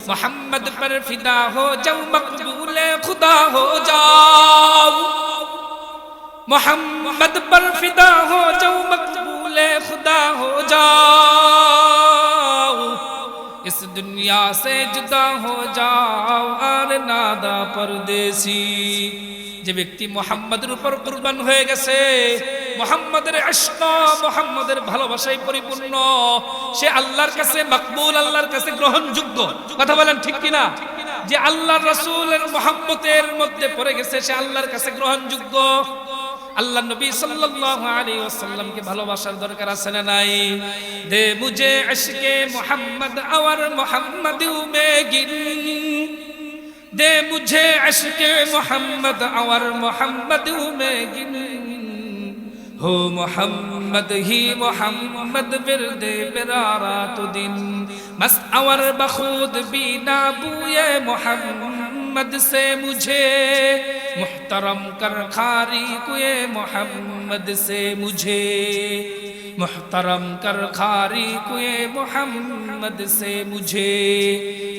मोहम्मद पर फिदा हो जाओ मकबूले खुदा हो जाओ मोहम्मद पर फिदा हो जाओ मकबूले खुदा हो जाओ इस दुनिया से जुदा हो जाओ और नादा परदेसी যে ব্যক্তি মুহাম্মাদের উপর কুরবান হয়ে গেছে মুহাম্মাদের ইশক মুহাম্মাদের ভালোবাসায় পরিপূর্ণ সে আল্লাহর কাছে মকবুল আল্লাহর কাছে গ্রহণযোগ্য কথা বলেন ঠিক কি না যে আল্লাহর রাসূলের মুহাব্বতের মধ্যে পড়ে গেছে সে আল্লাহর কাছে গ্রহণযোগ্য আল্লাহ নবী সাল্লাল্লাহু আলাইহি ওয়াসাল্লামকে ভালোবাসার দরকার আছে না নাই দে মুঝে ইশকে মুহাম্মদ और मुहम्मदू में गिन दे मुझे इश्क़े मोहम्मद और मोहम्मदू में गिन हो मोहम्मद ही मोहम्मद बिरदे बिरारात दिन मस और बखुद बीना बूए मोहम्मद से मुझे मुहतरम कर खारी कुए मोहम्मद से मुझे मुहतरम कर खारी कुए मोहम्मद से मुझे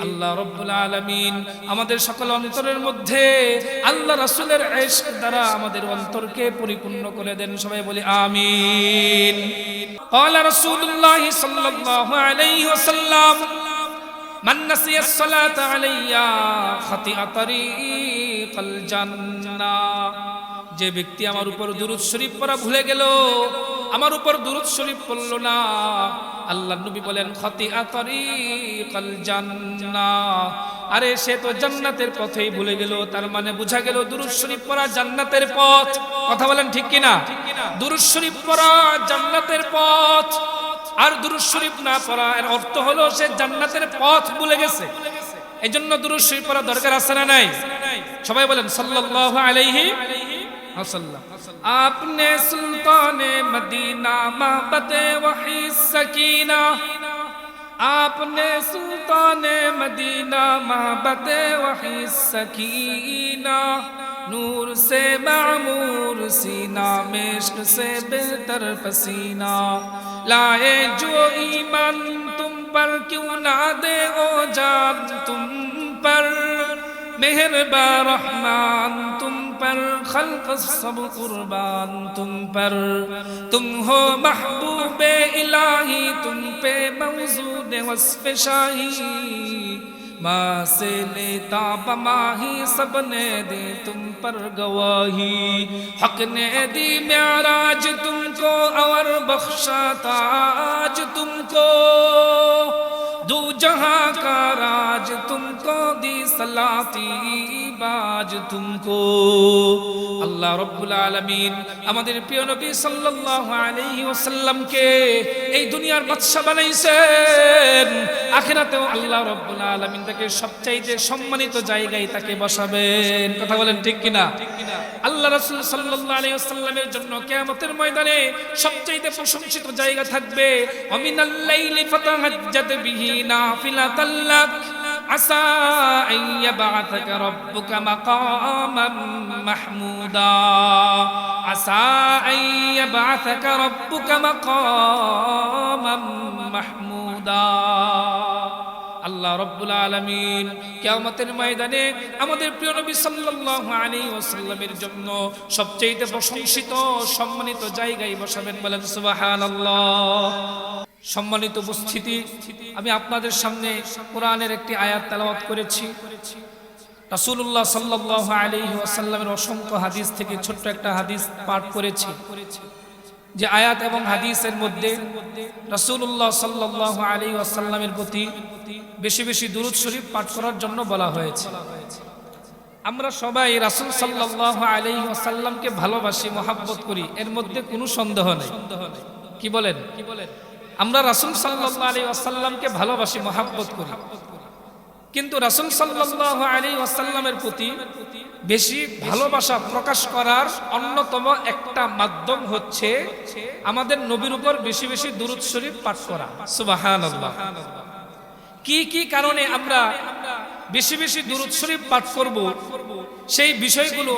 আল্লাহ রব্বুল আলামিন আমাদের সকল অন্তরের মধ্যে আল্লাহ রাসূলের ইশক দ্বারা আমাদের অন্তরকে পরিপূর্ণ করে দেন সবাই বলি আমিন قال رسول الله صلى الله عليه وسلم من نسي الصلاة علي خطئ طريق الجنة যে ব্যক্তি আমার উপর দুরূদ শরীফ পড়া ভুলে গেল আমার উপর দুরূদ শরীফ পড়ল না আল্লাহর নবী বলেন খাতিআ তারিকাল জান্নাহ আরে সে তো জান্নাতের পথেই ভুলে গেল তার মানে বোঝা গেল দুরূদ শরীফ পড়া জান্নাতের পথ কথা বলেন ঠিক কি না দুরূদ শরীফ পড়া জান্নাতের পথ আর দুরূদ শরীফ না পড়া এর অর্থ হলো সে জান্নাতের পথ ভুলে গেছে এজন্য দুরূদ শরীফ পড়া দরকার আছে না নাই সবাই বলেন সাল্লাল্লাহু আলাইহি वसल्लम आपने सुल्ताने मदीना महबते वही सकीना आपने सुल्ताने मदीना महबते वही सकीना नूर से मामूर सीना में इश्क से बेहतर पसीना लाए जो ईमान तुम पर क्यों ना दे ओ जान तुम पर मेहरबा रहमान तुम पर खल्क सब कुर्बान तुम पर तुम हो महबूबे इलाही तुम पे मौजूद वस्फ शाही माँ से लेता बमाही सब ने दे तुम पर गवाही हक ने दी मेराज तुमको और बख्शा ताज तुमको दो जहां का राज तुमको दी सलाती बाज तुमको আল্লাহ রব্বুল আলামিন আমাদের প্রিয় নবী সাল্লাল্লাহু আলাইহি ওয়াসাল্লামকে এই দুনিয়ার বাদশা বানাইছেন আখিরাতেও আল্লাহ রব্বুল আলামিন তাকে সবচাইতে সম্মানিত জায়গায় তাকে বসাবেন কথা বলেন ঠিক কি না আল্লাহ রাসূল সাল্লাল্লাহু আলাইহি ওয়াসাল্লামের জন্য কিয়ামতের ময়দানে সবচাইতে প্রশংসিত জায়গা থাকবে ওয়ামিনাল লাইলি ফাতাহাজ্জাত বিহি নাফিলাতাল লাক আসা আন ইয়াবআথাকা রাব্বুকা মাকামান মাহমুদা আসা আন ইয়াবআথাকা রাব্বুকা মাকামান মাহমুদা আল্লাহ রব্বুল আলামিন কিয়ামতের ময়দানে আমাদের প্রিয় নবী সাল্লাল্লাহু আলাইহি ওয়াসাল্লামের জন্য সবচেয়ে প্রশংসিত সম্মানিত জায়গায় বসাবেন বলেন সুবহানাল্লাহ সম্মানিত উপস্থিতি আমি আপনাদের সামনে কোরআনের একটি আয়াত তেলাওয়াত করেছি রাসূলুল্লাহ সাল্লাল্লাহু আলাইহি ওয়াসাল্লামের অসংখ্য হাদিস থেকে ছোট্ট একটা হাদিস পাঠ করেছি যে আয়াত এবং হাদিসের মধ্যে রাসূলুল্লাহ সাল্লাল্লাহু আলাইহি ওয়াসাল্লামের প্রতি বেশি বেশি দুরূদ শরীফ পাঠ করার জন্য বলা হয়েছে আমরা সবাই রাসূল সাল্লাল্লাহু আলাইহি ওয়াসাল্লামকে ভালোবাসি মহব্বত করি এর মধ্যে কোনো সন্দেহ নেই কি বলেন আমরা রাসূল সাল্লাল্লাহু আলাইহি ওয়াসাল্লামকে ভালোবাসি মহব্বত করি কিন্তু রাসূল সাল্লাল্লাহু আলাইহি ওয়াসাল্লামের প্রতি বেশি ভালোবাসা প্রকাশ করার অন্যতম একটা মাধ্যম হচ্ছে আমাদের নবীর উপর বেশি বেশি দুরূদ শরীফ পাঠ করা সুবহানাল্লাহ কি কি কারণে আমরা বেশি বেশি দুরূদ শরীফ পাঠ করব সেই বিষয়গুলো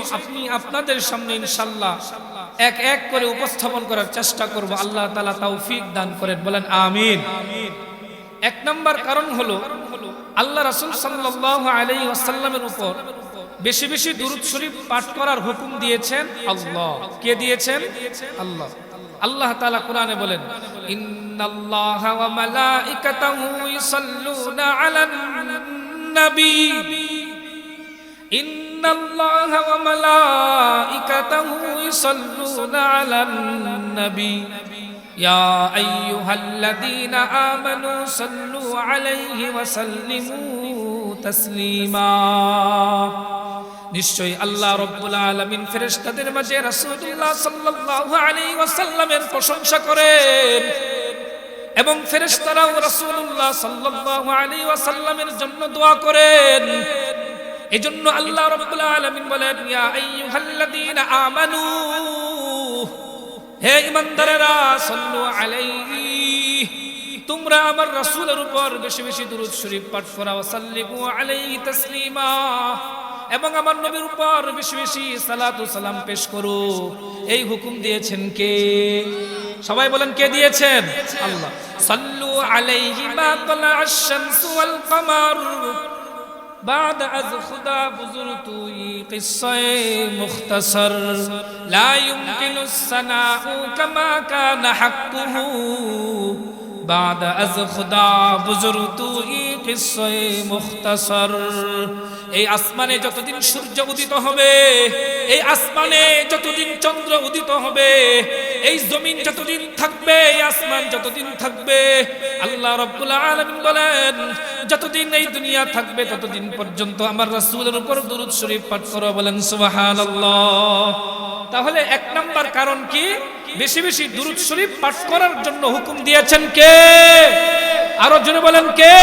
আপনাদের সামনে ইনশাআল্লাহ এক এক করে উপস্থাপন করার চেষ্টা করব আল্লাহ তাআলা তৌফিক দান করেন বলেন আমিন এক নাম্বার কারণ হলো আল্লাহ রাসূল সাল্লাল্লাহু আলাইহি ওয়াসাল্লামের উপর বেশি বেশি দুরূদ শরীফ পাঠ করার হুকুম দিয়েছেন আল্লাহ। কে দিয়েছেন? আল্লাহ। আল্লাহ তাআলা কোরআনে বলেন, ইন্নাল্লাহা ওয়া মালাইকাতাহু ইউসাল্লুনা আলান নবী, ইন্নাল্লাহা ওয়া মালাইকাতাহু ইউসাল্লুনা আলান নবী ইয়া আইয়ুহাল্লাযীনা আমানু সাল্লু আলাইহি ওয়া সাল্লিমু তাসলিমা। নিশ্চয়ই আল্লাহ রাব্বুল আলামিন ফেরেশতাদের মাঝে রাসূলুল্লাহ সাল্লাল্লাহু আলাইহি ওয়াসাল্লামের প্রশংসা করেন এবং ফেরেশতারাও রাসূলুল্লাহ সাল্লাল্লাহু আলাইহি ওয়াসাল্লামের জন্য দোয়া করেন। এজন্য আল্লাহ রাব্বুল আলামিন বলেন, ইয়া আইয়ুহাল্লাযীনা আমানু, হে ঈমানদারেরা, সাল্লু আলাইহি, তোমরা আমার রাসূলের উপর বেশি বেশি দুরূদ শরীফ পাঠ করো, সাল্লিমু আলাইহি তাসলিমা, এবং আমার নবীর উপর বেশি বেশি সালাত ও সালাম পেশ করো। এই হুকুম দিয়েছেন কে? সবাই বলেন, কে দিয়েছেন? আল্লাহ। সাল্লু আলাইহি মা তালা'আশ শামসু ওয়াল কমার بعد از خدا بزرگ توی قصه مختصر لا يمكن الثناء كما كان حقه بعد از خدا بزرگ توی قصه مختصر। এই আসমানে যতদিন সূর্য উদিত হবে, এই আসমানে যতদিন চন্দ্র উদিত হবে, এই জমিন যতদিন থাকবে, এই আসমান যতদিন থাকবে, আল্লাহ রাব্বুল আলামিন বলেন, যতদিন এই দুনিয়া থাকবে ততদিন পর্যন্ত আমার রাসূলের উপর দুরূদ শরীফ পাঠ করো। বলেন সুবহানাল্লাহ। তাহলে এক নাম্বার কারণ কি? বেশি বেশি দুরূদ শরীফ পাঠ করার জন্য হুকুম দিয়েছেন কে? আরো জোরে বলেন, কে?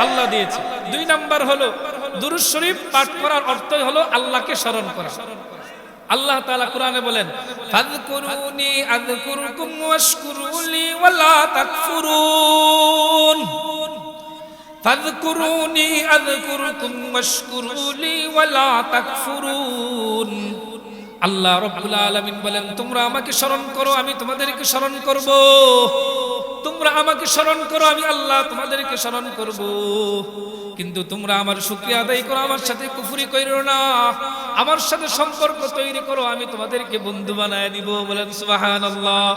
আল্লাহ দিয়েছে। দুই নাম্বার হলো, দুরূদ শরীফ পাঠ করার অর্থই হলো আল্লাহকে স্মরণ করা। আল্লাহ তাআলা কোরআনে বলেন, ফাযকুরুনি আযকুরকুম ওয়াশকুরুলি ওয়ালা তাকফুরুন, ফাযকুরুনি আযকুরকুম ওয়াশকুরুলি ওয়ালা তাকফুরুন। আল্লাহ রাব্বুল আলামিন বলেন, তোমরা আমাকে স্মরণ করো, আমি তোমাদেরকে স্মরণ করব। তোমরা আমাকে স্মরণ করো, আমি আল্লাহ তোমাদেরকে স্মরণ করব। কিন্তু তোমরা আমার শুকরিয়া আদায় করো, আমার সাথে কুফরি কইরো না, আমার সাথে সম্পর্ক তৈরি করো, আমি তোমাদেরকে বন্ধু বানায় দিব। বলেন সুবহানাল্লাহ।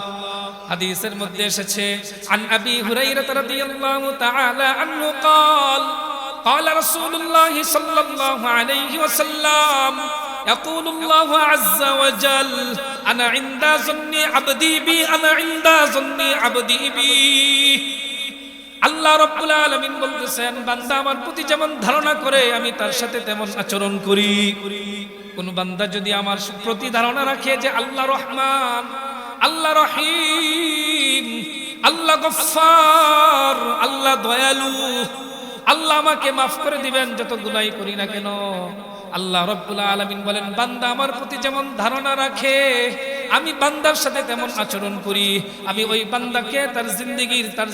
হাদিসের মধ্যে এসেছে, আন আবি হুরায়রা রাদিয়াল্লাহু তাআলা আনহু قال قال رسول الله صلى الله عليه وسلم يقول الله عز وجل انا عند ظن عبدي بي انا عند ظن عبدي بي। আল্লাহ রাব্বুল আলামিন বলতেছেন, বান্দা আমার প্রতি যেমন ধারণা করে আমি তার সাথে তেমন আচরণ করি। কোন বান্দা যদি আমার প্রতি ধারণা রাখে যে আল্লাহ রহমান, আল্লাহ রহিম, আল্লাহ গফফার, আল্লাহ দয়ালু, আল্লাহ আমাকে মাফ করে দিবেন যত গুনাহই করি না কেন, আল্লাহ রাব্বুল আলামিন বলেন, বান্দা আমার প্রতি যেমন ধারণা রাখে আমি বান্দার সাথে তেমন আচরণ করি। আমি ওই বান্দাকে তার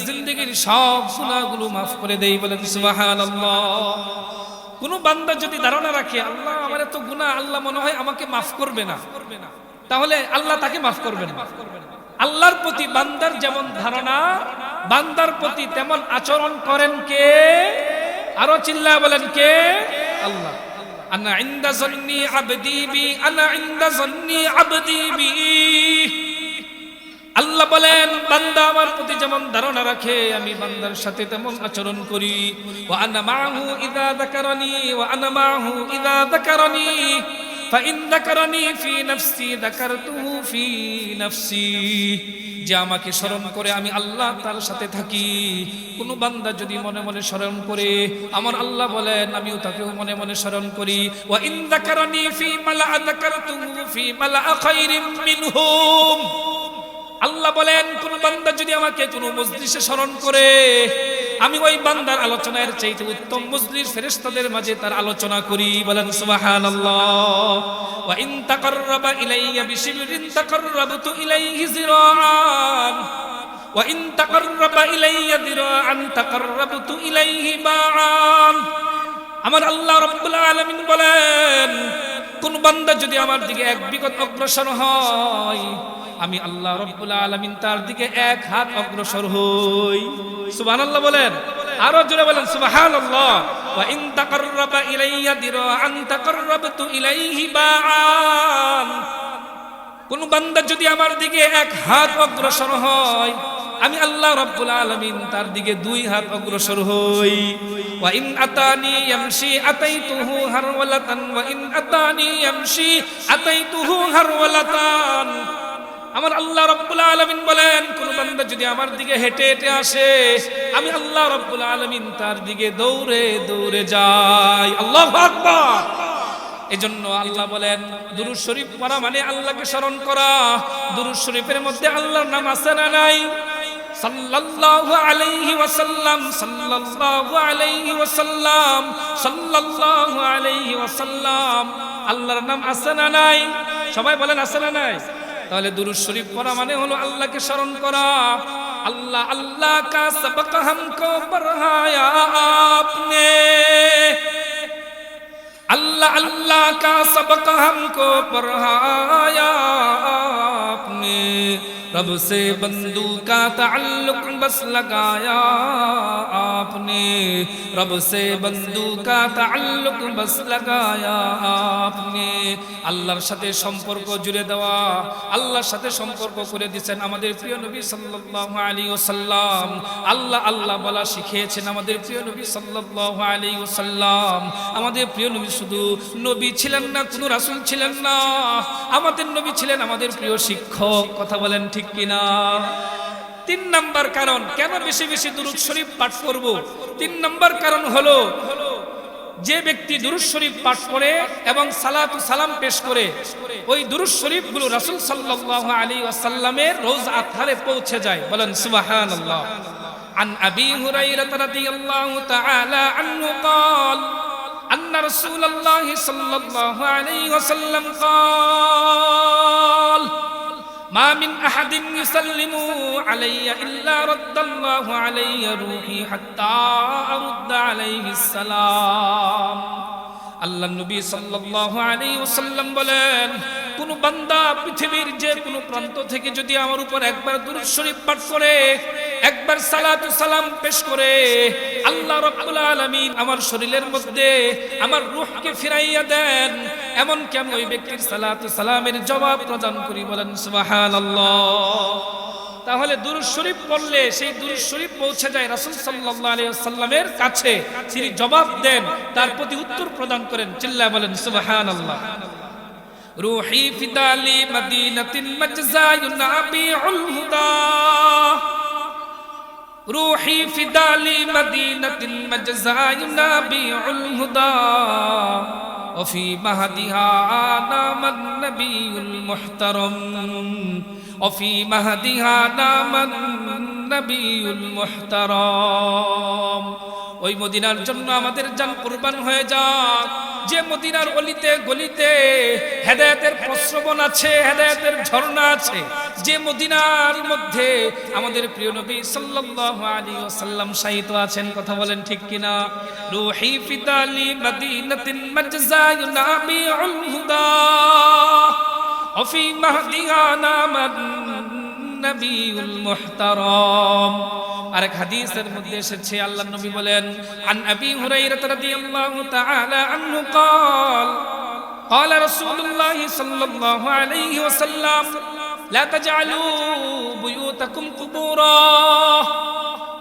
জিন্দেগীর সব গুনাহগুলো মাফ করে দেই। বলেন সুবহানাল্লাহ। কোন বান্দা যদি ধারণা রাখে আল্লাহ আমার এত গুনাহ, আল্লাহ মনে হয় আমাকে মাফ করবে না, তাহলে আল্লাহ তাকে মাফ করবেন না। আল্লাহর প্রতি বান্দার যেমন ধারণা, বান্দার প্রতি তেমন আচরণ করেন কে? আরো চিল্লায় বলেন, কে? আল্লাহ। আনা ইনদা যন্নি আবদি বি, আনা ইনদা যন্নি আবদি বি। আল্লাহ বলেন, বান্দা আমার প্রতি যেমন ধারণা রাখে আমি বান্দার সাথে তেমন আচরণ করি। ওয়া আনা মাহু ইযা যাকারানি ওয়া আনা মাহু ইযা যাকারানি ফাইন যাকারানি ফি নাফসি যাকারতুহু ফি নাফসি। যে আমাকে স্মরণ করে আমি আল্লাহ তার সাথে থাকি। কোন বান্দা যদি মনে মনে স্মরণ করে, আমার আল্লাহ বলেন আমিও তাকেও মনে মনে স্মরণ করি। ওয়া ইন যাকারানি ফি মালা যাকারতুহু ফি মালা খায়রিম মিনহুম। আল্লাহ বলেন, কোন বান্দা যদি আমাকে কোন মজলিসে স্মরণ করে আমি ওই বান্দার আলোচনার চাইতে উত্তম মজলিস ফেরেশতাদের মাঝে তার আলোচনা করি। বলেন সুবহানাল্লাহ। ওয়া ইন তাকাররাবা ইলাইয়া বিশিবরিন তাকাররাবতু ইলাইহি যিরাআন ওয়া ইন তাকাররাবা ইলাইয়া যিরাআন তাকাররাবতু ইলাইহি বাআন। আমার আল্লাহ রাব্বুল আলামিন বলেন, কোন বান্দা যদি আমার দিকে এক বিগত অগ্রসর হয় আমি আল্লাহ রাব্বুল আলামিন তার দিকে এক হাত অগ্রসর হই। সুবহানাল্লাহ বলেন। আরো জোরে বলেন সুবহানাল্লাহ। ওয়া ইন তাকাররাবা ইলাইয়া দিরাআন তাকাররাবতু ইলাইহি বাআন। কোন বান্দা যদি আমার দিকে এক হাত অগ্রসর হয়, আমি আল্লাহ রাব্বুল আলামিন তার দিকে দুই হাত অগ্রসর হই। ওয়া ইন আতানি ইয়ামশি আতাইতুহু হারওয়ালাতান ওয়া ইন আতানি ইয়ামশি আতাইতুহু হারওয়ালাতান। আমার আল্লাহ রাব্বুল আলামিন বলেন, কোন বান্দা যদি আমার দিকে হেঁটে হেঁটে আসে, আমি আল্লাহ রাব্বুল আলামিন তার দিকে দৌড়ে দৌড়ে যাই। আল্লাহু আকবার। এজন্য আল্লাহ বলেন, দুরূদ শরীফ পড়া মানে আল্লাহকে স্মরণ করা। দুরূদ শরীফের মধ্যে আল্লাহর নাম আছে না নাই? সাল্লাল্লাহু আলাইহি ওয়াসাল্লাম, সাল্লাল্লাহু আলাইহি ওয়াসাল্লাম, সাল্লাল্লাহু আলাইহি ওয়াসাল্লাম। আল্লাহর নাম আছে না নাই? সবাই বলেন আছে না নাই? তাহলে দুরূদ শরীফ পড়া মানে হলো আল্লাহকে স্মরণ করা। अल्लाह अल्लाह का सबक हमको पढ़ाया आपने, अल्लाह अल्लाह का सबक हमको पढ़ाया आपने, रब से बंदू का ताल्लुक बस लगाया आपने, रब से बंदू का ताल्लुक बस लगाया आपने। আল্লাহর সাথে সম্পর্ক জুড়ে দেওয়া, আল্লাহর সাথে সম্পর্ক করে দিয়েছেন আমাদের প্রিয় নবী সাল্লাল্লাহু আলাইহি ওয়াসাল্লাম। আল্লাহ আল্লাহ বলা শিখিয়েছেন আমাদের প্রিয় নবী সাল্লাল্লাহু আলাইহি ওয়াসাল্লাম। আমাদের প্রিয় নবী শুধু নবী ছিলেন না, কোনো রাসূল ছিলেন না, আমাদের নবী ছিলেন আমাদের প্রিয় শিক্ষক। কথা বলেন ঠিক কিনা? 3 নাম্বার কারণ কেন বেশি বেশি দুরূদ শরীফ পাঠ করব, 3 নাম্বার কারণ হলো যে ব্যক্তি দুরূদ শরীফ পাঠ করে এবং সালাতু সালাম পেশ করে, ওই দুরূদ শরীফগুলো রাসূল সাল্লাল্লাহু আলাইহি ওয়াসাল্লামের রওজা আতহারে পৌঁছে যায়। বলেন সুবহানাল্লাহ। আন আবি হুরায়রা রাদিয়াল্লাহু তাআলা আনহু قال أن رسول الله صلى الله عليه وسلم قال ما من أحد يسلم علي إلا رد الله علي روحي حتى أرد عليه السلام। আল্লাহ নবী সাল্লাল্লাহু আলাইহি ওয়াসাল্লাম বলেন, কোন বান্দা পৃথিবীর যে কোনো প্রান্ত থেকে যদি আমার উপর একবার দুরূদ শরীফ পাঠ করে, একবার সালাতু সালাম পেশ করে, আল্লাহ রাব্বুল আলামিন আমার শরীরের মধ্যে আমার রূহকে ফিরাইয়া দেন, এমন কি আমি ওই ব্যক্তির সালাতু সালামের জবাব প্রদান করি। বলেন সুবহানাল্লাহ। তাহলে দুরূদ শরীফ পড়লে সেই দুরূদ শরীফ পৌঁছে যায় রাসূল সাল্লাল্লাহু আলাইহি ওয়াসাল্লামের কাছে, তিনি জবাব দেন, তার প্রতি উত্তর প্রদান করেন। চিল্লায় বলেন সুবহানাল্লাহ। রূহি ফিদালি মদিনাতিল মাজজা ইউনাবিউল হুদা, রূহি ফিদালি মদিনাতিল মাজজা ইউনাবিউল হুদা, وفي مهدها نام النبي المحترم، وفي مهدها نام النبي المحترم। ওই মদিনার জন্য আমাদের জান কুরবান হয়ে যাক, যে মদিনার অলিতে গলিতে হেদায়েতের প্রশ্রবণ আছে, হেদায়েতের ঝর্ণা আছে, যে মদিনার মধ্যে আমাদের প্রিয় নবী সাল্লাল্লাহু আলাইহি ওয়াসাল্লাম শায়িত আছেন। কথা বলেন ঠিক কিনা? রূহি ফিদালি মদিনাতিল মাজজা ইউনাবিউল হুদা, ওফি মাহদিহা নামান নবিয়ুল মুহতারাম। আরেক হাদিসের মধ্যে এসেছে, আল্লাহর নবী বলেন, আন আবি হুরায়রা রাদিয়াল্লাহু তাআলা আনহু قال قال رسول الله صلى الله عليه وسلم لا تجعلوا بيوتكم قبورا,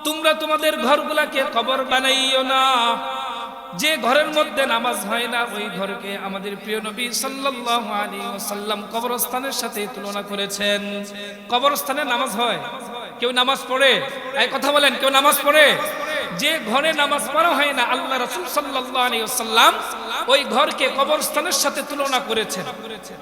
তোমরা তোমাদের ঘরগুলোকে কবর বানাইও না। যে ঘরের মধ্যে নামাজ হয় না, ওই ঘরকে আমাদের প্রিয় নবী সাল্লাল্লাহু আলাইহি ওয়াসাল্লাম কবরস্থানের সাথে তুলনা করেছেন। কবরস্থানে নামাজ হয়? কেউ নামাজ পড়ে? এই কথা বলেন, কেউ নামাজ পড়ে? যে ঘরে নামাজ পড়া হয় না, আল্লাহ রাসূল সাল্লাল্লাহু আলাইহি ওয়াসাল্লাম ওই ঘরকে কবরস্থানের সাথে তুলনা করেছেন।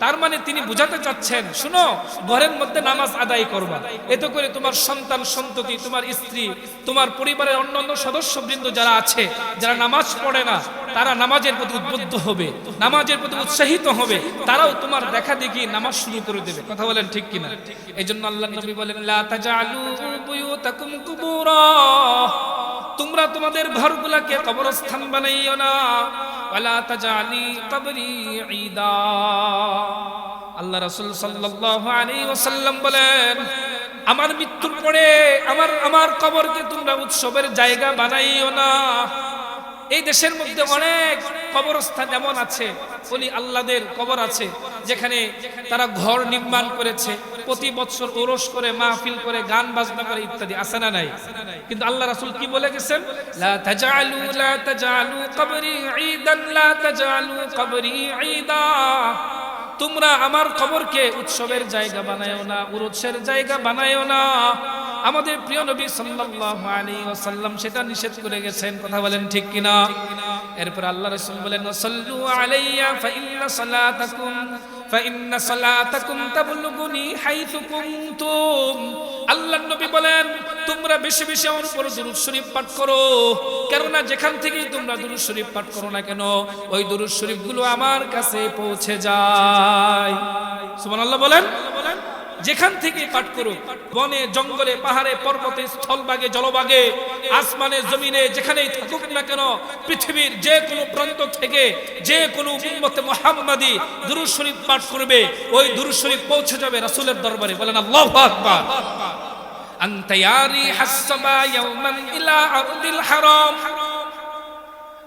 তার মানে তিনি বুঝাতে চাচ্ছেন, শুনো, ঘরের মধ্যে নামাজ আদায় করবা, এতে করে তোমার সন্তান সন্ততি, তোমার স্ত্রী, তোমার পরিবারের অন্যান্য সদস্যবৃন্দ যারা আছে, যারা নামাজ পড়ে না, তারা নামাজের প্রতি উদ্বুদ্ধ হবে, নামাজের প্রতি উৎসাহিত হবে, তারাও তোমার দেখা দেখি নামাজ শুরু করে দেবে। কথা বলেন ঠিক কিনা? এইজন্য আল্লাহর নবী বলেন, লা তাজআলু বুয়ুতাকুম কুবুরা, তোমরা তোমাদের ঘরগুলোকে কবরস্থান বানাইও না। ওয়ালা তাজআলি কবরি ঈদা। আল্লাহ রাসূল সাল্লাল্লাহু আলাইহি ওয়াসাল্লাম বলেন, আমার মৃত্যুর পরে আমার কবরকে তোমরা উৎসবের জায়গা বানাইও না। এই দেশের মধ্যে অনেক কবরস্থান এমন আছে, ওলি আল্লাহদের কবর আছে, যেখানে তারা ঘর নির্মাণ করেছে, প্রতি বছর ওরস করে, মাহফিল করে, গান বাজনা করে ইত্যাদি, আছে না নাই? কিন্তু আল্লাহ রাসূল কি বলে গেছেন? লা তাজালু কবরি ঈদান, লা তাজালু কবরি ঈদা। তোমরা আমার কবরকে উৎসবের জায়গা বানায়ও না, উরুসের জায়গা বানায়ও না। আমাদের প্রিয় নবী সাল্লাল্লাহু আলাইহি ওয়াসাল্লাম সেটা নিষেধ করে গেছেন। কথা বলেন ঠিক কিনা? এরপর আল্লাহ রাসূল বলেন, সাল্লু আলাইয়া ফা ইন্না সালাতাকুম তাবলুগুনি হাইথু কুনতুম। আল্লাহর নবী বলেন, তোমরা বেশি বেশি আমার উপর দুরূদ শরীফ পাঠ করো, কেননা যেখান থেকেই তোমরা দুরূদ শরীফ পাঠ করো না কেন, ওই দুরূদ শরীফগুলো আমার কাছে পৌঁছে যায়। সুবহানাল্লাহ বলেন। যেখান থেকে পাঠ করো, বনে জঙ্গলে পাহাড়ে পর্বতে স্থলভাগে জলভাগে আসমানে জমিনে যেখানেই থাকুক না কেন, পৃথিবীর যে কোনো প্রান্ত থেকে যে কোনো উম্মতে মুহাম্মাদি দুরূদ শরীফ পাঠ করবে, ওই দুরূদ শরীফ পৌঁছে যাবে রাসূলের দরবারে। বলেন আল্লাহু আকবার। আনতা ইয়া রিহাস সাবা ইয়াওমান ইলা আরদিল হারাম,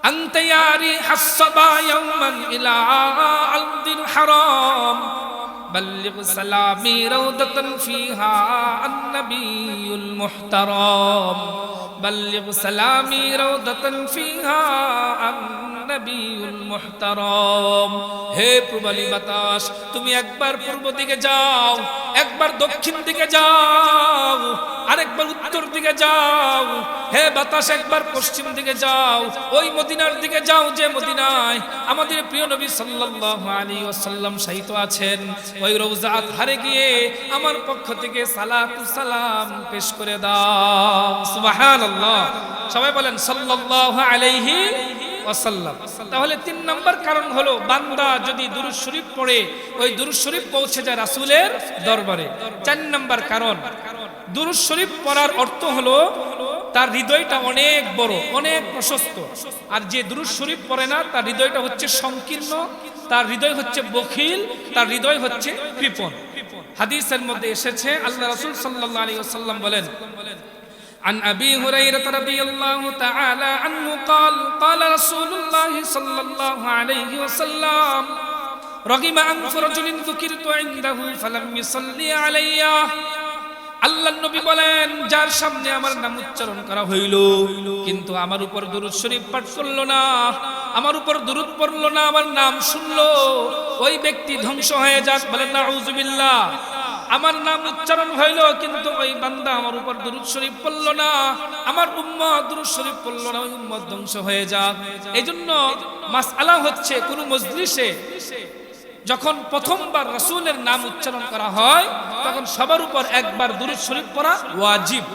আনতা ইয়া রিহাস সাবা ইয়াওমান ইলা আরদিল হারাম, بلغ سلامي روضة فيها النبي المحترم، بلغ سلامي روضة فيها النبي المحترم। হে পূর্বালি বাতাস, তুমি একবার পূর্ব দিকে যাও, একবার দক্ষিণ দিকে যাও, আরেকবার উত্তর দিকে যাও। হে বাতাস, একবার পশ্চিম দিকে যাও, ওই মদিনার দিকে যাও যে মদিনায় আমাদের প্রিয় নবী সাল্লাল্লাহু আলাইহি ওয়াসাল্লাম শায়িত আছেন। ওই রওজা আতহারে গিয়ে আমার পক্ষ থেকে সালাতু সালাম পেশ করে দাও। সুবহানাল্লাহ। সবাই বলেন সাল্লাল্লাহু আলাইহি ওয়াসাল্লাম। তাহলে 3 নম্বর কারণ হলো, বান্দা যদি দুরূদ শরীফ পড়ে, ওই দুরূদ শরীফ পৌঁছে যায় রাসূলের দরবারে। 4 নম্বর কারণ, দুরূদ শরীফ পড়ার অর্থ হলো তার হৃদয়টা অনেক বড়, অনেক প্রশস্ত। আর যে দুরূদ শরীফ পড়ে না, তার হৃদয়টা হচ্ছে সংকীর্ণ, তার হৃদয় হচ্ছে বখিল, তার হৃদয় হচ্ছে কৃপণ। হাদিসের মধ্যে এসেছে, আল্লাহ রাসূল সাল্লাল্লাহু আলাইহি ওয়াসাল্লাম বলেন, عن أبي هريرة رضي الله تعالى عنه قال قال رسول الله صلى الله عليه وسلم رغم أنف رجل ذكرت عنده فلم يصلي علي। আল্লাহর নবী বলেন, যার সামনে আমার নাম উচ্চারণ করা হইল কিন্তু আমার উপর দুরূদ শরীফ পাঠ করলো না, আমার উপর দুরূদ পড়লো না, আমার নাম শুনলো, ওই ব্যক্তি ধ্বংস হয়ে যাক। বলেন নাউযুবিল্লাহ। আমার নাম উচ্চারণ হইল কিন্তু ওই বান্দা আমার উপর দুরূদ শরীফ পড়লো না, আমার উম্মত দুরূদ শরীফ পড়লো না, ওই উম্মত ধ্বংস হয়ে যাক। এইজন্য মাসআলা হচ্ছে, কোন মজলিসে যখন প্রথমবার রাসূলের নাম উচ্চারণ করা হয়, তখন সবার উপর একবার দুরূদ শরীফ পড়া ওয়াজিব।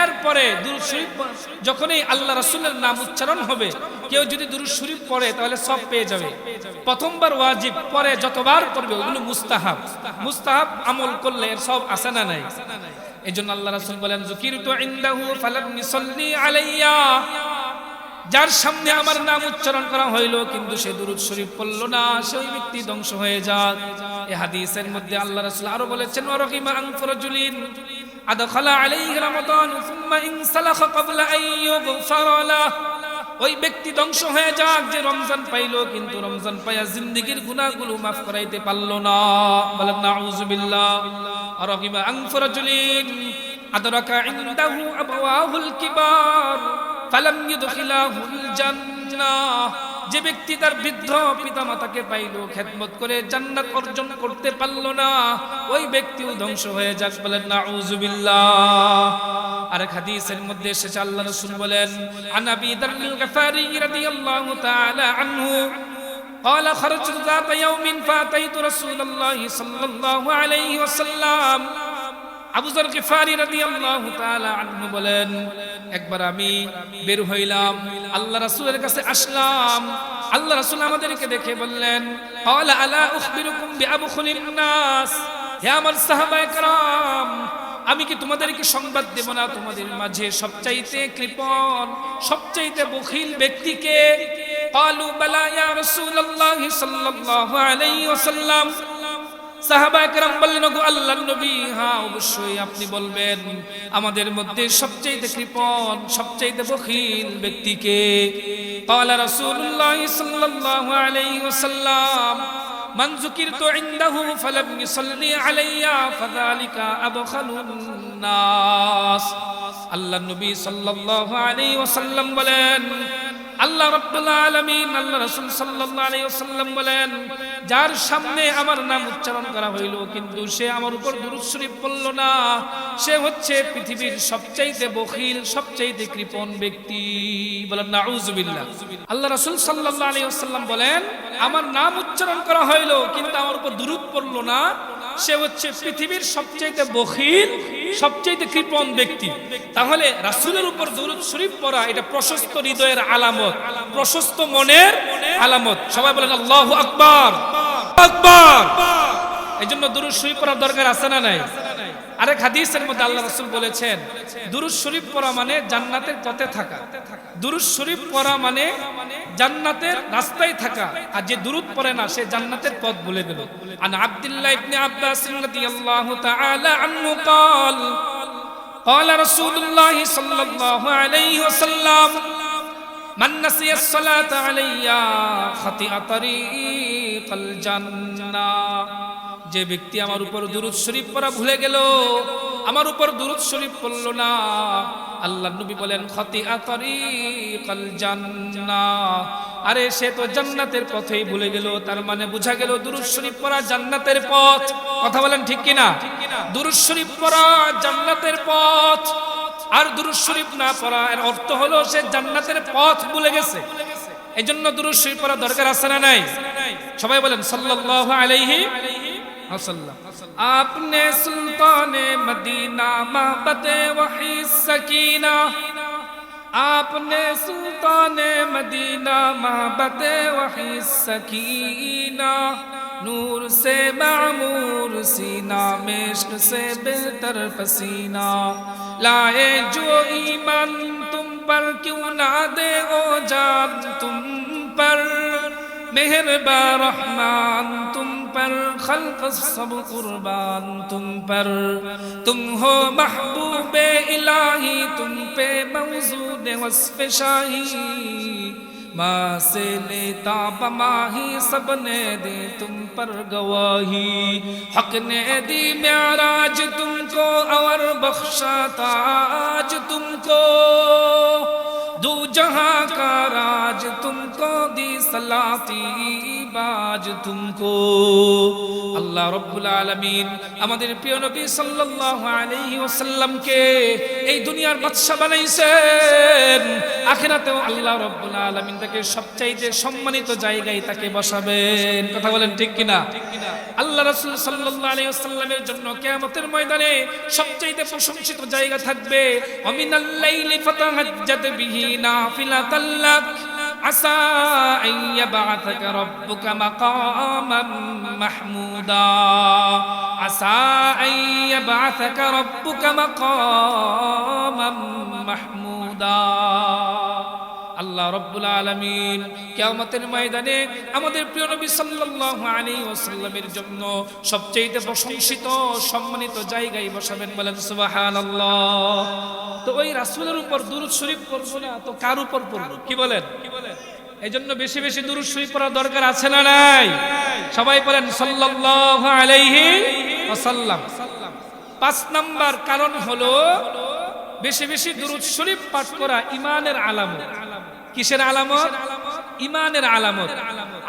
এরপরে দুরূদ শরীফ যখনই আল্লাহ রাসূলের নাম উচ্চারণ হবে, কেউ যদি দুরূদ শরীফ পড়ে তাহলে সব পেয়ে যাবে। প্রথমবার ওয়াজিব, পরে যতবার পড়বে ওগুলো মুস্তাহাব। মুস্তাহাব আমল করলে এর সব আছে না নাই? এইজন্য আল্লাহ রাসূল বলেন, যুকিরতু ইনদাহু ফালাম ইউসাল্লি আলাইয়া। যার সামনে আমার নাম উচ্চারণ করা হইল কিন্তু সে দুরূদ শরীফ পড়ল না, সেই ব্যক্তি ধ্বংস হয়ে যাক। এই হাদিসের মধ্যে আল্লাহ রাসূল আরো বলেছেন, ওয়ারাকিমা আনফুরজুলিন আদখালা আলাইহি রমাদান সুম্মা ইনসালাখা ক্বাবলা আন ইউগফারা লাহু। ওই ব্যক্তি ধ্বংস হয়ে যাক যে রমজান পাইলো কিন্তু রমজান পাইয়া জিন্দেগীর গুনাহগুলো মাফ করাইতে পারলো না। বলেন নাউযুবিল্লাহ। ওয়ারাকিমা আনফুরজুলিন আদরাকা ইনদাহু আবওয়াহুল কিবার ফালাম ইউদখিলাহুল জান্নাহ। যে ব্যক্তি তার বৃদ্ধ পিতামাতাকে পাইলো, খেদমত করে জান্নাত অর্জন করতে পারলো না, ওই ব্যক্তিও ধ্বংস হয়ে যাক। বলেন নাউযুবিল্লাহ। আরেক হাদিসের মধ্যে এসেছে, আল্লাহ রাসূল বলেন, আন আবি যাররিল গফারি রাদিয়াল্লাহু তাআলা আনহু قال خرجت ذات يوم فاتيت رسول الله صلى الله عليه وسلم। আবু যর গিফারি রাদিয়াল্লাহু তাআলা আনহু বলেন, একবার আমি বের হইলাম, আল্লাহ রাসূলের কাছে আসলাম। আল্লাহ রাসূল আমাদেরকে দেখে বললেন, ক্বালা আলা উখবিরুকুম বিআবখুলিন নাস। হে আমার সাহাবায়ে কেরাম, আমি কি তোমাদেরকে সংবাদ দেব না তোমাদের মাঝে সবচাইতে কৃপণ, সবচাইতে বখিল ব্যক্তিকে? ক্বালু বালা ইয়া রাসূলুল্লাহ সাল্লাল্লাহু আলাইহি ওয়াসাল্লাম। সাহাবায়ে কেরাম বললেন, ওগো আল্লাহর নবী, হ্যাঁ অবশ্যই আপনি বলবেন, আমাদের মধ্যে সবচেয়ে কৃপণ, সবচেয়ে বখিল ব্যক্তিকে? ক্বালা রাসূলুল্লাহ সাল্লাল্লাহু আলাইহি ওয়াসাল্লাম, মান যুকিরতু ইনদাহু ফালাম ইউসাল্লি আলাইয়া ফাযালিকা আবখালুন নাস। আল্লাহর নবী সাল্লাল্লাহু আলাইহি ওয়াসাল্লাম বলেন, আল্লাহ রাব্বুল আলামিন, আল্লাহ রাসূল সাল্লাল্লাহু আলাইহি ওয়াসাল্লাম বলেন, যার সামনে আমার নাম উচ্চারণ করা হইল কিন্তু সে আমার উপর দুরূদ শরীফ পড়ল না, সে হচ্ছে পৃথিবীর সবচাইতে বখিল, সবচাইতে কৃপণ ব্যক্তি। বলেন নাউযুবিল্লাহ। আল্লাহ রাসূল সাল্লাল্লাহু আলাইহি ওয়াসাল্লাম বলেন, আমার নাম উচ্চারণ করা হইল কিন্তু আমার উপর দুরূদ পড়ল না, সে হচ্ছে পৃথিবীর সবচাইতে বখিল, সবচাইতে কৃপণ ব্যক্তি। তাহলে রাসূলের উপর দুরূদ শরীফ পড়া এটা প্রশস্ত হৃদয়ের আলামত, প্রশস্ত মনের আলামত। সবাই বলেন আল্লাহু আকবার, আকবার। এইজন্য দুরূদ শরীফ পড়ার দরকার আছে না নাই? আরেক হাদিসের মধ্যে আল্লাহ রাসূল বলেছেন, দুরূদ শরীফ পড়া মানে জান্নাতের পথে থাকা। দুরূদ শরীফ পড়া মানে জান্নাতের রাস্তায় থাকা, আর যে দুরূদ পড়ে না সে জান্নাতের পথ ভুলে গেল। আন আব্দুল্লাহ ইবনে আব্বাস রাদিয়াল্লাহু তাআলা আনহু قال قال رسول الله صلى الله عليه وسلم من نسي الصلاة علي خطئ طريق الجنة। যে ব্যক্তি আমার উপর দুরূদ শরীফ পড়া ভুলে গেল, আমার উপর দুরূদ শরীফ পড়ল না, আল্লাহর নবী বলেন খাতিআ তারিকাল জান্নাহ, আরে সে তো জান্নাতের পথেই ভুলে গেল। তার মানে বোঝা গেল দুরূদ শরীফ পড়া জান্নাতের পথ। কথা বলেন ঠিক কিনা? দুরূদ শরীফ পড়া জান্নাতের পথ, আর দুরূদ শরীফ না পড়া এর অর্থ হলো সে জান্নাতের পথ ভুলে গেছে। এজন্য দুরূদ শরীফ পড়া দরকার আছে না নাই? সবাই বলেন সাল্লাল্লাহু আলাইহি वसल्लम। आपने सुल्ताने मदीना महबते वही सकीना, आपने सुल्ताने मदीना महबते वही सकीना, नूर से मामूर सीना में इश्क से बेहतर पसीना, लाए जो ईमान तुम पर क्यों ना दे ओ जान तुम पर, मेहरबा रहमान तुम पर, खल्क सब कुर्बान तुम पर, तुम हो महबूबे इलाही तुम पे मौजूद वस्फ शाही, माँ से लेता बमाही सबने दे तुम पर गवाही, हक ने दी मेराज तुमको और बख्शा ताज तुमको, दो जहां का राज तुमको दी सलाती बाज तुमको। আল্লাহ রব্বুল আলামিন আমাদের প্রিয় নবী সাল্লাল্লাহু আলাইহি ওয়াসাল্লামকে এই দুনিয়ার বাদশা বানাইছেন, আখিরাতেও আল্লাহ রব্বুল আলামিন তাকে সবচাইতে সম্মানিত জায়গায় তাকে বসাবেন। কথা বলেন ঠিক কিনা? আল্লাহ রাসূল সাল্লাল্লাহু আলাইহি ওয়াসাল্লামের জন্য কিয়ামতের ময়দানে সবচাইতে প্রশংসিত জায়গা থাকবে। ওয়ামিনাল লাইলি ফাতাহাজ্জাত বিহি নাফিলাতাল লাক আসা আন ইয়াবআসাকা রাব্বুকা মাকামান মাহমুদা, আসা আন ইয়াবআসাকা রাব্বুকা মাকামান মাহমুদা। আল্লাহ রব্বুল আলামিন কিয়ামতের ময়দানে আমাদের প্রিয় নবী সাল্লাল্লাহু আলাইহি ওয়াসাল্লামের জন্য সবচেয়ে প্রশংসিত সম্মানিত জায়গায় বসাবেন। বলেন সুবহানাল্লাহ। তো ওই রাসূলের উপর দুরূদ শরীফ পড়ব না তো কার উপর পড়ব? কি বলেন? এইজন্য বেশি বেশি দুরূদ শরীফ পড়ার দরকার আছে না নাই? সবাই বলেন সাল্লাল্লাহু আলাইহি ওয়াসাল্লাম। 5 নাম্বার কারণ হলো বেশি বেশি দুরূদ শরীফ পাঠ করা ঈমানের আলামত। কিসের আলামত? ঈমানের আলামত।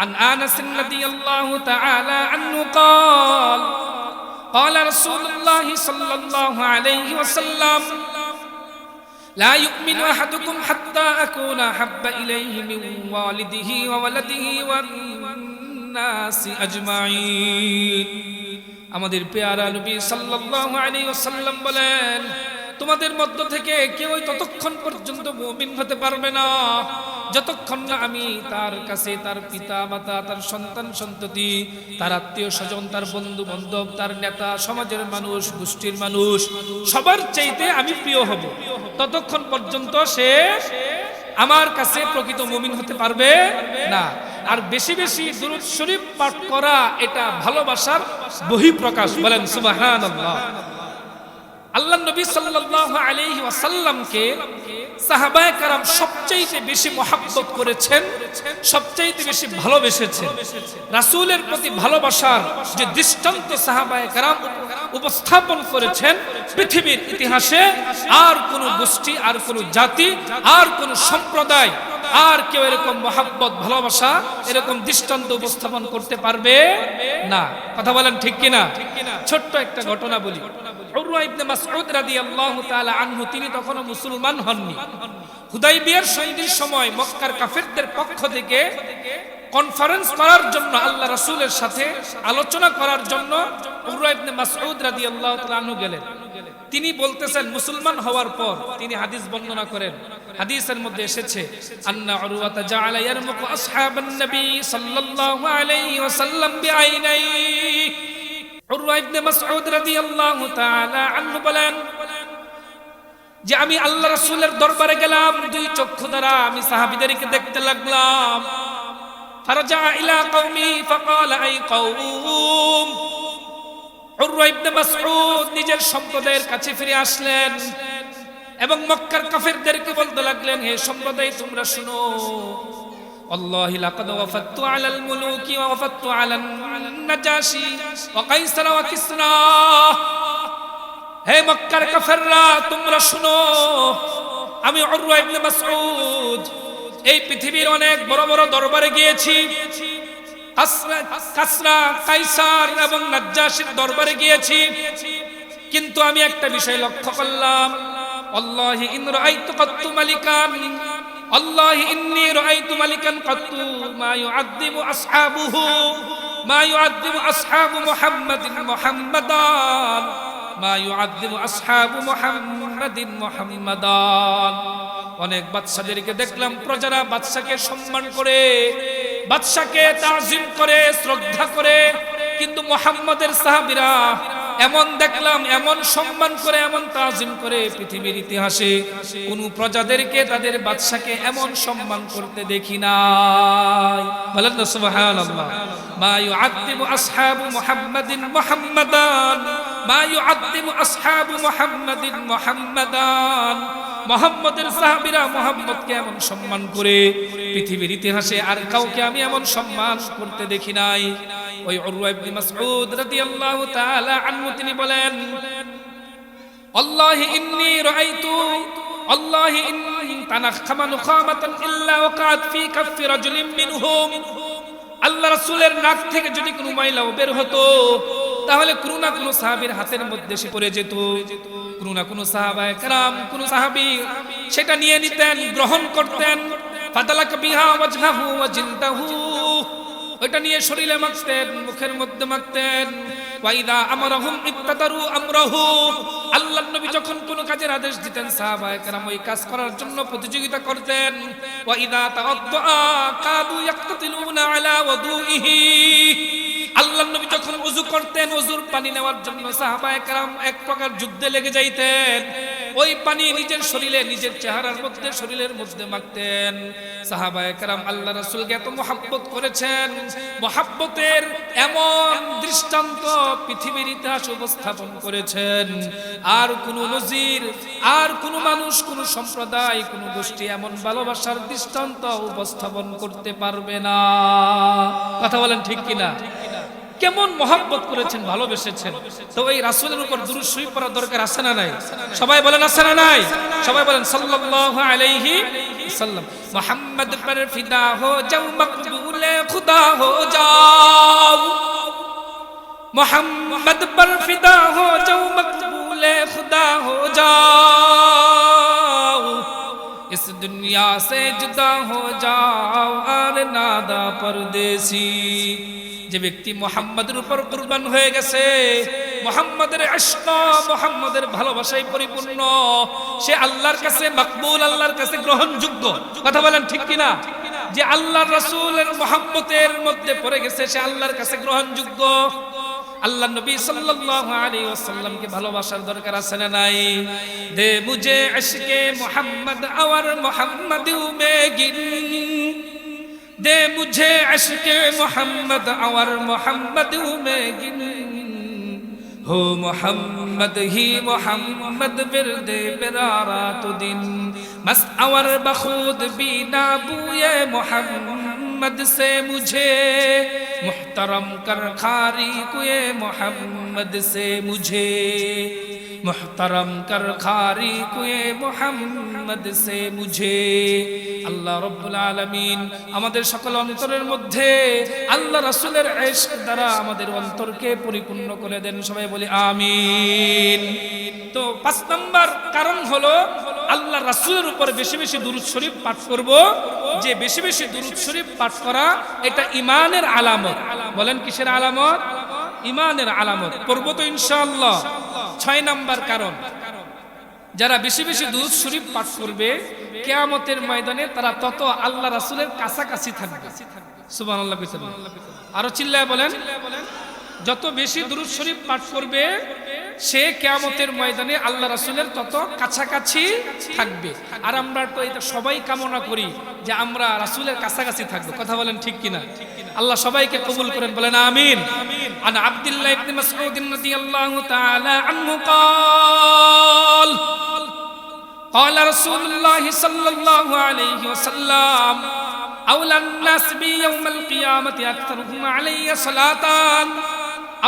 আন আনাস রাদিয়াল্লাহু তাআলা আনহু قال قال رسول الله صلى الله عليه وسلم لا يؤمن أحدكم حتى أكون أحب إليه من والده وولده والناس أجمعين। আমাদের পেয়ারা নবী সাল্লাল্লাহু আলাইহি ওয়াসাল্লাম বলেন, তোমাদের মধ্য থেকে কেউ ততক্ষণ পর্যন্ত মুমিন হতে পারবে না যতক্ষণ না আমি তার কাছে তার পিতা মাতা, তার সন্তান সন্ততি, তার আত্মীয় স্বজন, তার বন্ধু বান্ধব, তার নেতা, সমাজের মানুষ, গোষ্ঠীর মানুষ সবার চাইতে আমি প্রিয় হব, ততক্ষণ পর্যন্ত সে আমার কাছে প্রকৃত মুমিন হতে পারবে না। আর বেশি বেশি দুরূদ শরীফ পাঠ করা এটা ভালোবাসার বহিঃপ্রকাশ। বলেন সুবহানাল্লাহ। আল্লাহ নবী সাল্লাল্লাহু আলাইহি ওয়াসাল্লামকে সাহাবায়ে কেরাম সবচেয়ে বেশি মহব্বত করেছেন, সবচেয়ে বেশি ভালোবেসেছেন। রাসূলের প্রতি ভালোবাসার যে দৃষ্টান্ত সাহাবায়ে কেরাম উপস্থাপন করেছেন, পৃথিবীর ইতিহাসে আর কোন গোষ্ঠী, আর কোন জাতি, আর কোন সম্প্রদায়, আর কেউ এরকম মহব্বত ভালোবাসা এরকম দৃষ্টান্ত উপস্থাপন করতে পারবে না। কথা বলেন ঠিক কিনা? ছোট্ট একটা ঘটনা বলি। উরওয়া ইবনে মাসউদ রাদিয়াল্লাহু তাআলা আনহু, তিনি তখনও মুসলমান হননি। হুদাইবিয়ার সন্ধির সময় মক্কার কাফেরদের পক্ষ থেকে কনফারেন্স করার জন্য, আল্লাহ রাসূলের সাথে আলোচনা করার জন্য উরওয়া ইবনে মাসউদ রাদিয়াল্লাহু তাআলা আনহু গেলেন। তিনি বলতেছেন, মুসলমান হওয়ার পর তিনি হাদিস বর্ণনা করেন। হাদিসের মধ্যে এসেছে, আন্না উরওয়াতা জাআলা ইয়ারমুকু আসহাবান নবী সাল্লাল্লাহু আলাইহি ওয়াসাল্লাম বিআইনাইহি। উরওয়া ইবনে মাসউদ রাদিয়াল্লাহু তাআলা আনহু বলেন যে আমি আল্লাহ রাসূলের দরবারে গেলাম, দুই চক্ষু দ্বারা আমি সাহাবীদেরকে দেখতে লাগলাম। ফারাজা ইলা কওমি ফাকালা আই কওম। উরওয়া ইবনে মাসউদ নিজের সম্প্রদায়ের কাছে ফিরে আসলেন এবং মক্কার কাফেরদেরকে বলতে লাগলেন, হে সম্প্রদায়, তোমরা শুনো, আল্লাহি লাকাদ ওয়াফাততু আলাল মুলুকি ওয়া ওয়াফাততু আলান নাজাশি ওয়া কাইসার ওয়া কিসরা। হে মক্কার কাফেররা, তোমরা শুনো, আমি উরওয়া ইবনে মাসউদ এই পৃথিবীর অনেক বড় বড় দরবারে গিয়েছি, কাসরা, কাইসার এবং নাজ্জাশির দরবারে গিয়েছি, কিন্তু আমি একটা বিষয় লক্ষ্য করলাম, আল্লাহি ইন রাআইতু কাত্তু মালিকান, আল্লাহি ইন্নী রাআইতু মালিকান কাত্তু মা ইউআদ্দিমু আসহাবুহু মা ইউআদ্দিমু আসহাবু মুহাম্মাদিন মুহাম্মাদান মা ইউআদ্দিমু আসহাবু মুহাম্মাদিন মুহাম্মাদান। অনেক বাদশাদেরকে দেখলাম, প্রজারা বাদশাকে সম্মান করে, বাদশাকে তাজিম করে, শ্রদ্ধা করে, কিন্তু মুহাম্মাদের সাহাবীরা এমন দেখলাম, এমন সম্মান করে, এমন তাজিম করে, পৃথিবীর ইতিহাসে কোন প্রজাদেরকে, তাদের বাদশাকে এমন সম্মান করতে দেখি নাই। বলেন না সুবহানাল্লাহ। মা ইউআদ্দিমু আসহাবু মুহাম্মাদিন মুহাম্মাদান মা ইউআদ্দিমু আসহাবু মুহাম্মাদিন মুহাম্মাদান। মুহাম্মাদের সাহাবীরা মুহাম্মদকে এমন সম্মান করে পৃথিবীর ইতিহাসে আর কাউকে আমি এমন সম্মান করতে দেখি নাই। ওই উরওয়া ইবনে মাসউদ রাদিয়াল্লাহু তাআলা আনহু তিনি বলেন, আল্লাহি ইন্নী রাআইতু, আল্লাহি ইন তানাখামা নুখামাতান ইল্লা ওয়াকাত ফি কাফি রাজুলিন মিনহুম। আল্লাহ রাসূলের নাক থেকে যদি কোনো ময়লা বের হতো, তাহলে কোনো না কোনো সাহাবীর হাতের মধ্যে সে পড়ে যেত। কোনো না কোনো সাহাবায়ে কেরাম, কোন সাহাবী সেটা নিয়ে নিতেন, গ্রহণ করতেন। ফাতালাকা বিহা ওয়াজহাহু ওয়া জিলদাহু, ওটা নিয়ে শরীরে মাখতেন, মুখের মধ্যে মাখতেন। ওয়াইদা আমরাহুম ইত্তাদারু আমরাহু, আল্লাহর নবী যখন কোন কাজের আদেশ দিতেন, সাহাবায়ে কেরাম ওই কাজ করার জন্য প্রতিযোগিতা করতেন। ওয়াইদা তাওয়াদ্দা কাদু ইয়াকতাতিলুনা আলা ওয়াদুইহি, আল্লাহর নবী যখন ওযু করতেন, ওযুর পানি নেওয়ার জন্য সাহাবায়ে কেরাম এক প্রকার যুদ্ধে লেগে যাইতেন। ওই পানি নিজের শরীরে, নিজের চেহারার মধ্যে, শরীরের মধ্যে মাখতেন। সাহাবায়ে কেরাম আল্লাহ রাসূলকে এত মহব্বত করেছেন, মহব্বতের এমন দৃষ্টান্ত পৃথিবীর ইতিহাস উপস্থাপন করেছেন। আর কোন নজির, আর কোন মানুষ, কোন সম্প্রদায়, কোন গোষ্ঠী এমন ভালোবাসার দৃষ্টান্ত উপস্থাপন করতে পারবে না। কথা বলেন ঠিক কিনা? কেমন মহব্বত করেছেন, ভালোবেসেছেন। তো এই রাসূলের উপর দুরূদ শরীফ পড়ার দরকার আছে না নাই? সবাই বলেন আছে না নাই? সবাই বলেন সাল্লাল্লাহু আলাইহি সাল্লাম। মুহাম্মদ পর ফিদা হো যাও, মকবুলে খুদা হো যাও, মুহাম্মদ পর ফিদা হো যাও, মকবুলে খুদা হো যাও, इस दुनिया से जुदा हो जाओ আর নাদা পরদেশী। যে ব্যক্তি মুহাম্মাদের উপর কুরবান হয়ে গেছে, মুহাম্মাদের ইশক, মুহাম্মাদের ভালোবাসায় পরিপূর্ণ, সে আল্লাহর কাছে মকবুল, আল্লাহর কাছে গ্রহণযোগ্য। কথা বলেন ঠিক কিনা? যে আল্লাহর রাসূলের মুহাব্বতের মধ্যে পড়ে গেছে, সে আল্লাহর কাছে গ্রহণযোগ্য। আল্লাহ নবী সাল্লাল্লাহু আলাইহি ওয়াসাল্লামকে ভালোবাসার দরকার আছে না নাই? দে মুঝে ইশকে মুহাম্মদ और मोहम्मद में गिन, दे मुझे इश्क़ मोहम्मद और मोहम्मद में गिन हो मोहम्मद ही मोहम्मद बिरदे बिरारात दिन मस्त और बखुद बीना बूए मोहम्मद से मुझे मुहतरम कर खारी कुए मोहम्मद से मुझे मुहतरम कर खारी कुए मोहम्मद से मुझे আল্লাহ রব্বুল আলামিন আমাদের সকল অন্তরের মধ্যে আল্লাহ রাসূলের ইশক দ্বারা আমাদের অন্তরকে পরিপূর্ণ করে দেন সবাই বলি আমিন। তো 5 নাম্বার কারণ হলো আল্লাহ রাসূলের উপর বেশি বেশি দুরূদ শরীফ পাঠ করব। যে বেশি বেশি দুরূদ শরীফ পাঠ করা এটা ঈমানের আলামত। বলেন কিসের আলামত? ঈমানের আলামত। পড়ব তো ইনশাআল্লাহ। 6 নাম্বার কারণ যারা বেশি বেশি দুরূদ শরীফ পাঠ করবে কিয়ামতের ময়দানে তারা তত আল্লাহ রাসূলের কাছাকাছি থাকবে। সুবহানাল্লাহ। আরো চিল্লায় বলেন, যত বেশি দুরূদ শরীফ পাঠ করবে সে কিয়ামতের ময়দানে আল্লাহ রাসূলের তত কাছাকাছি থাকবে। আর আমরা তো এটা সবাই কামনা করি যে আমরা রাসূলের কাছাকাছি থাকবো। কথা বলেন ঠিক কিনা? আল্লাহ সবাইকে কবুল করেন, বলেন আমিন। আন আব্দুল্লাহ ইবনে মাসউদ রাদিয়াল্লাহু তাআলা আনহু قال قال رسول الله صلى الله عليه وسلم أولى الناس بي يوم القيامة أكثرهم علي صلاة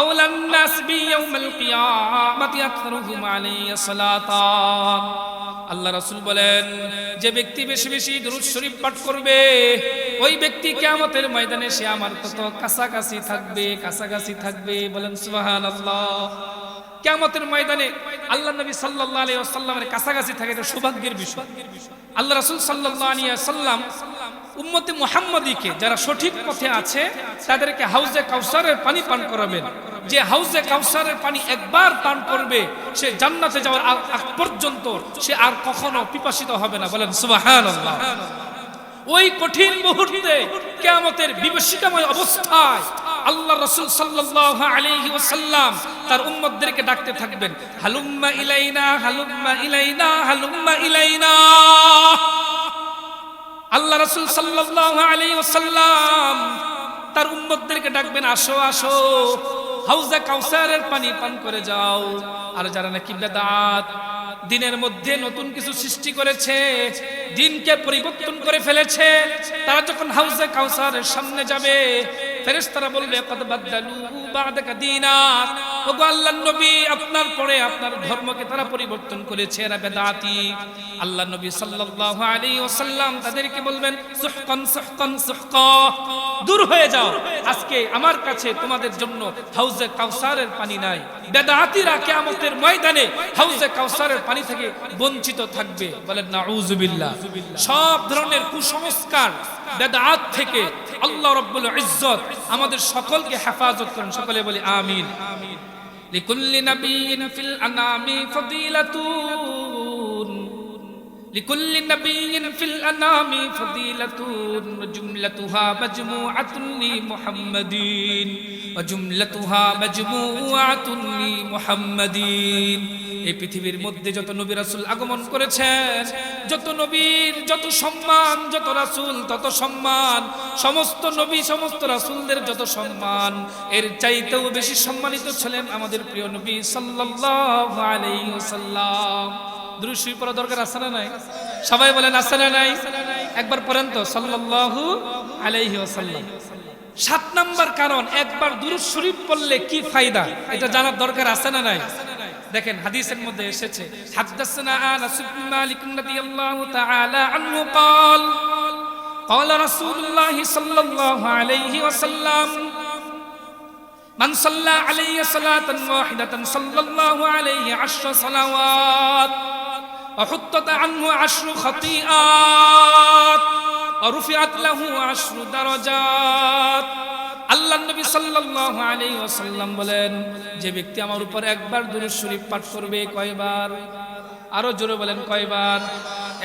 أولى الناس بي يوم القيامة أكثرهم علي صلاة আল্লাহ রাসূল বলেন, যে ব্যক্তি বেশি বেশি দুরূদ শরীফ পাঠ করবে ওই ব্যক্তি কিয়ামতের ময়দানে সে আমার তত কাছাকাছি থাকবে, কাছাকাছি থাকবে। বলেন সুবহানাল্লাহ। কিয়ামতের ময়দানে আল্লাহ নবী সাল্লাল্লাহু আলাইহি ওয়াসাল্লামের কাছাকাছি থাকে, এটা সৌভাগ্যের বিষয়। আল্লাহ রাসূল সাল্লাল্লাহু আলাইহি ওয়াসাল্লাম উম্মতে মুহাম্মাদীকে যারা সঠিক পথে আছে তাদেরকে হাউজে কাউসারের পানি পান করাবেন। যে হাউজে কাউসারের পানি একবার পান করবে সে জান্নাতে যাওয়ার আগ পর্যন্ত সে আর কখনো পিপাসিত হবে না। বলেন সুবহানাল্লাহ। ওই কঠিন মুহূর্তে কিয়ামতের বিভীষিকাময় অবস্থায় আল্লাহ রাসূল সাল্লাল্লাহু আলাইহি ওয়াসাল্লাম তার উম্মতদেরকে ডাকতে থাকবেন, হালুম্মা ইলাইনা হালুম্মা ইলাইনা হালুম্মা ইলাইনা। আল্লাহ রাসূল সাল্লাল্লাহু আলাইহি ওয়াসাল্লাম তার উম্মতদেরকে ডাকবেন, আসো আসো হাউজে কাউসারের পানি পান করে যাও। আর যারা নাকি বেদাত দিনের মধ্যে নতুন কিছু সৃষ্টি করেছে, দিনকে পরিবর্তন করে ফেলেছে, তারা যখন হাউজে কাউসারের সামনে যাবে ফেরেশতারা বলবে, কদ বাদদালু বা'দাকা দীনাক। ওগো আল্লাহর নবী, আপনার পরে আপনার ধর্মকে তারা পরিবর্তন করেছে, এরা বেদাতি। আল্লাহর নবী সাল্লাল্লাহু আলাইহি ওয়াসাল্লাম তাদেরকে বলবেন, সুহকান সুহকান সুহকা, দূর হয়ে যাও, আজকে আমার কাছে তোমাদের জন্য হাউজে কাউসারের পানি নাই। বেদাতিরা কিয়ামতের ময়দানে হাউজে কাউসারের পানি থেকে বঞ্চিত থাকবে। বলেন নাউযুবিল্লাহ। সব ধরনের কুসংস্কার বেদাত থেকে আল্লাহ রাব্বুল ইজ্জত আমাদের সকলকে হেফাজত করেন। সকলে বলি আমিন। লিকুল্লি নাবিয়্যিন ফিল আনামি ফাদিলাতুন লিকুল্লি নাবিয়্যিন ফিল আনামি ফাদিলাতুন ওয়া জুমলাতুহা মাজমুআতুন লি মুহাম্মাদিন ওয়া জুমলাতুহা মাজমুআতুন লি মুহাম্মাদিন। এই পৃথিবীর মধ্যে যত নবী রাসূল আগমন করেছেন, যত নবীর যত সম্মান, যত রাসূল তত সম্মান, সমস্ত নবী সমস্ত রাসূলদের যত সম্মান, এর চাইতেও বেশি সম্মানিত ছিলেন আমাদের প্রিয় নবী সাল্লাল্লাহু আলাইহি ওয়াসাল্লাম। দুরূদ শরীফ পড়া দরকার আছে না নাই? সবাই বলেন আছে না নাই? একবার পড়েন তো সাল্লাল্লাহু আলাইহি ওয়াসাল্লাম। 7 নাম্বার কারণ, একবার দুরূদ শরীফ পড়লে কি ফায়দা এটা জানার দরকার আছে না নাই? দেখেন হাদিসের মধ্যে এসেছে, হাদাসনা আনাস ইবনে মালিক রাদিয়াল্লাহু তাআলা আনহু قال قال رسول الله صلى الله عليه وسلم من صلى علي صلاة واحدة صلى الله عليه 10 صلوات وحطت عنه 10 خطيئات ورفعت له 10 درجات। আল্লাহ নবী সাল্লাল্লাহু আলাইহি ওয়াসাল্লাম বলেন, যে ব্যক্তি আমার উপর একবার দুরূদ শরীফ পাঠ করবে, কয়বার? আরো জোরে বলেন কয়বার?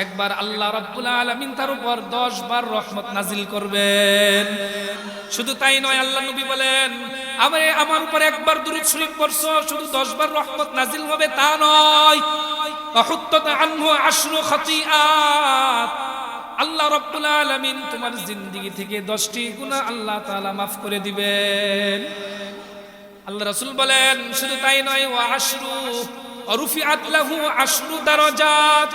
একবার। আল্লাহ রাব্বুল আলামিন তার উপর 10 বার রহমত নাজিল করবেন। শুধু তাই নয়, আল্লাহ নবী বলেন, আমার উপর একবার দুরূদ শরীফ পড়ছো, শুধু 10 বার রহমত নাজিল হবে তা নয়, ওয়াহুত্তাত আনহু 10 খতিআত, আল্লাহ রাব্বুল আলামিন তোমার জিন্দেগি থেকে 10টি গুনাহ আল্লাহ তাআলা মাফ করে দিবেন। আল্লাহ রাসূল বলেন শুধু তাই নয়, ওয়া আশরু রুফিআত লাহু আশরু দারাজাত,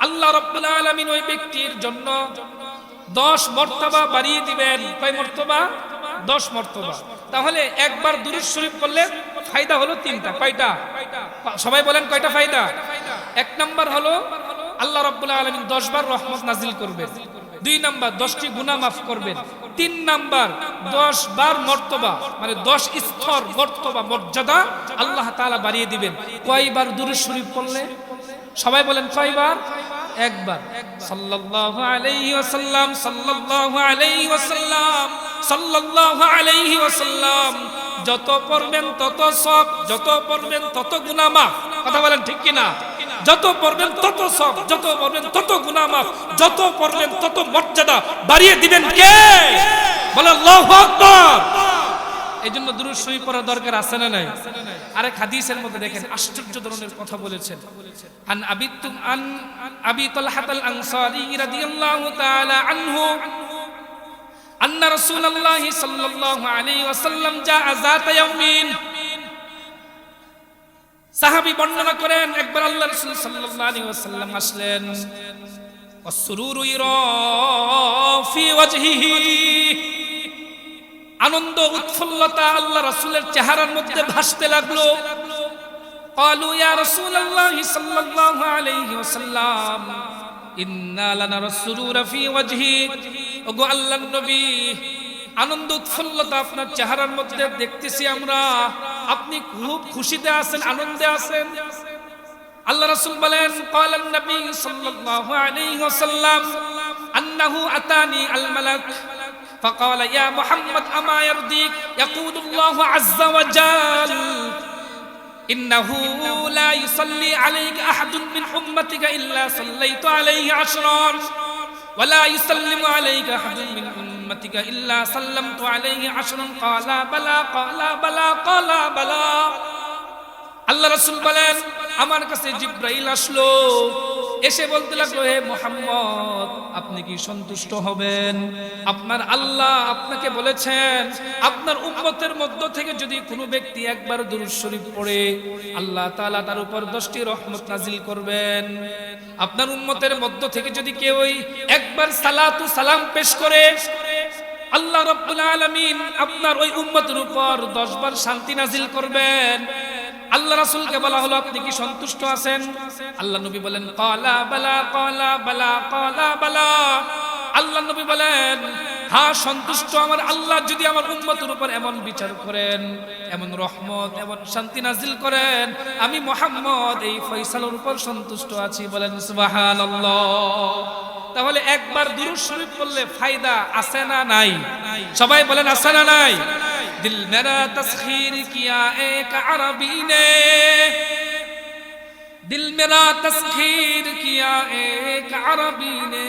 আল্লাহ রাব্বুল আলামিন ওই ব্যক্তির জন্য 10 মর্তবা বাড়িয়ে দিবেন। কয় মর্তবা? 10 মর্তবা। তাহলে একবার দুরূদ শরীফ পড়লে ফায়দা হলো 3টা। কয়টা? সবাই বলেন কয়টা ফায়দা? এক নাম্বার হলো আল্লাহ রাব্বুল আলামিন 10 বার রহমত নাজিল করবেন। 2 নাম্বার 10টি গুনাহ মাফ করবেন। 3 নাম্বার 10 বার মর্তবা, মানে 10 স্তর মর্তবা মর্যাদা আল্লাহ তাআলা বাড়িয়ে দিবেন। কয়বার দুরূদ শরীফ পড়লে? সবাই বলেন কয়বার? একবার। সাল্লাল্লাহু আলাইহি ওয়াসাল্লাম, সাল্লাল্লাহু আলাইহি ওয়াসাল্লাম, সাল্লাল্লাহু আলাইহি ওয়াসাল্লাম। যত পড়বেন তত সওয়াব, যত পড়বেন তত গুনাহ মাফ। কথা বলেন ঠিক কি না? যত পড়বেন তত সওয়াব, যত পড়বেন তত গুনাহ মাফ, যত পড়বেন তত মর্যাদা বাড়িয়ে দিবেন কে? বলেন আল্লাহু আকবার। এইজন্য দুরূদ শরীফ পড়ার দরকার আছে না নাই? আরেক হাদিসের মধ্যে দেখেন আশ্চর্য ধরনের কথা বলেছেন। আন আবি তালহাত আল আনসারী রাদিয়াল্লাহু তাআলা আনহু আন্না রাসূলুল্লাহ সাল্লাল্লাহু আলাইহি ওয়াসাল্লাম জাআ যাতা ইয়াউমিন। সাহাবী বর্ণনা করেন একবার আল্লাহর রাসূল সাল্লাল্লাহু আলাইহি ওয়াসাল্লাম আসলেন, ওয়াসসুরুরু ইরা ফি ওয়াজহিহি, আনন্দ উৎফুল্লতা আল্লাহ রাসূলের চেহারার মধ্যে ভাসতে লাগলো। ক্বালু ইয়া রাসূলুল্লাহ সাল্লাল্লাহু আলাইহি ওয়াসাল্লাম ইন্না লানারাস সুরুরা ফি ওয়াজহি, ওগো আল্লাহর নবী, আনন্দ উৎফুল্লতা আপনার চেহারার মধ্যে দেখতেছি আমরা, আপনি খুব খুশিতে আছেন, আনন্দে আছেন। আল্লাহ রাসূল বলেন ক্বালান নবী সাল্লাল্লাহু আলাইহি ওয়াসাল্লাম আন্নাহু আতানি আল মালাক فقال يا محمد أما يرضيك يقول الله عز وجل إنه لا يصلي عليك أحد من أمتك إلا صليت عليه 10 ولا يسلم عليك أحد من أمتك إلا سلمت عليه 10 قال بلى قال بلى قال بلى। আল্লাহ রাসূল বলেন আমার কাছে জিবরাইল আসলো, এসে বলতে লাগলো হে মুহাম্মদ, আপনি কি সন্তুষ্ট হবেন? আপনার আল্লাহ আপনাকে বলেছেন আপনার উম্মতের মধ্য থেকে যদি কোনো ব্যক্তি একবার দুরূদ শরীফ পড়ে আল্লাহ তাআলা তার উপর 10টি রহমত নাজিল করবেন। আপনার উম্মতের মধ্য থেকে যদি কেউ একবার সালাতু সালাম পেশ করে আল্লাহ রাব্বুল আলামিন আপনার ওই উম্মতের উপর 10 বার শান্তি নাজিল করবেন। আল্লাহ রাসূলকে বলা হলো আপনি কি সন্তুষ্ট আছেন? আল্লাহ নবী বলেন ক্বালা বালা ক্বালা বালা ক্বালা বালা। আল্লাহ নবী বলেন হ্যাঁ সন্তুষ্ট, আমার আল্লাহ যদি আমার উম্মতের উপর এমন বিচার করেন, এমন রহমত, এমন শান্তি নাজিল করেন, আমি মুহাম্মদ এই ফয়সালার উপর সন্তুষ্ট আছি। বলেন সুবহানাল্লাহ। তাহলে একবার দুরূদ শরীফ পড়লে ফায়দা আছে না নাই? সবাই বলেন আছে না নাই? दिल मेरा तस्खीर किया एक अरबी ने, दिल मेरा तस्खीर किया एक अरबी ने,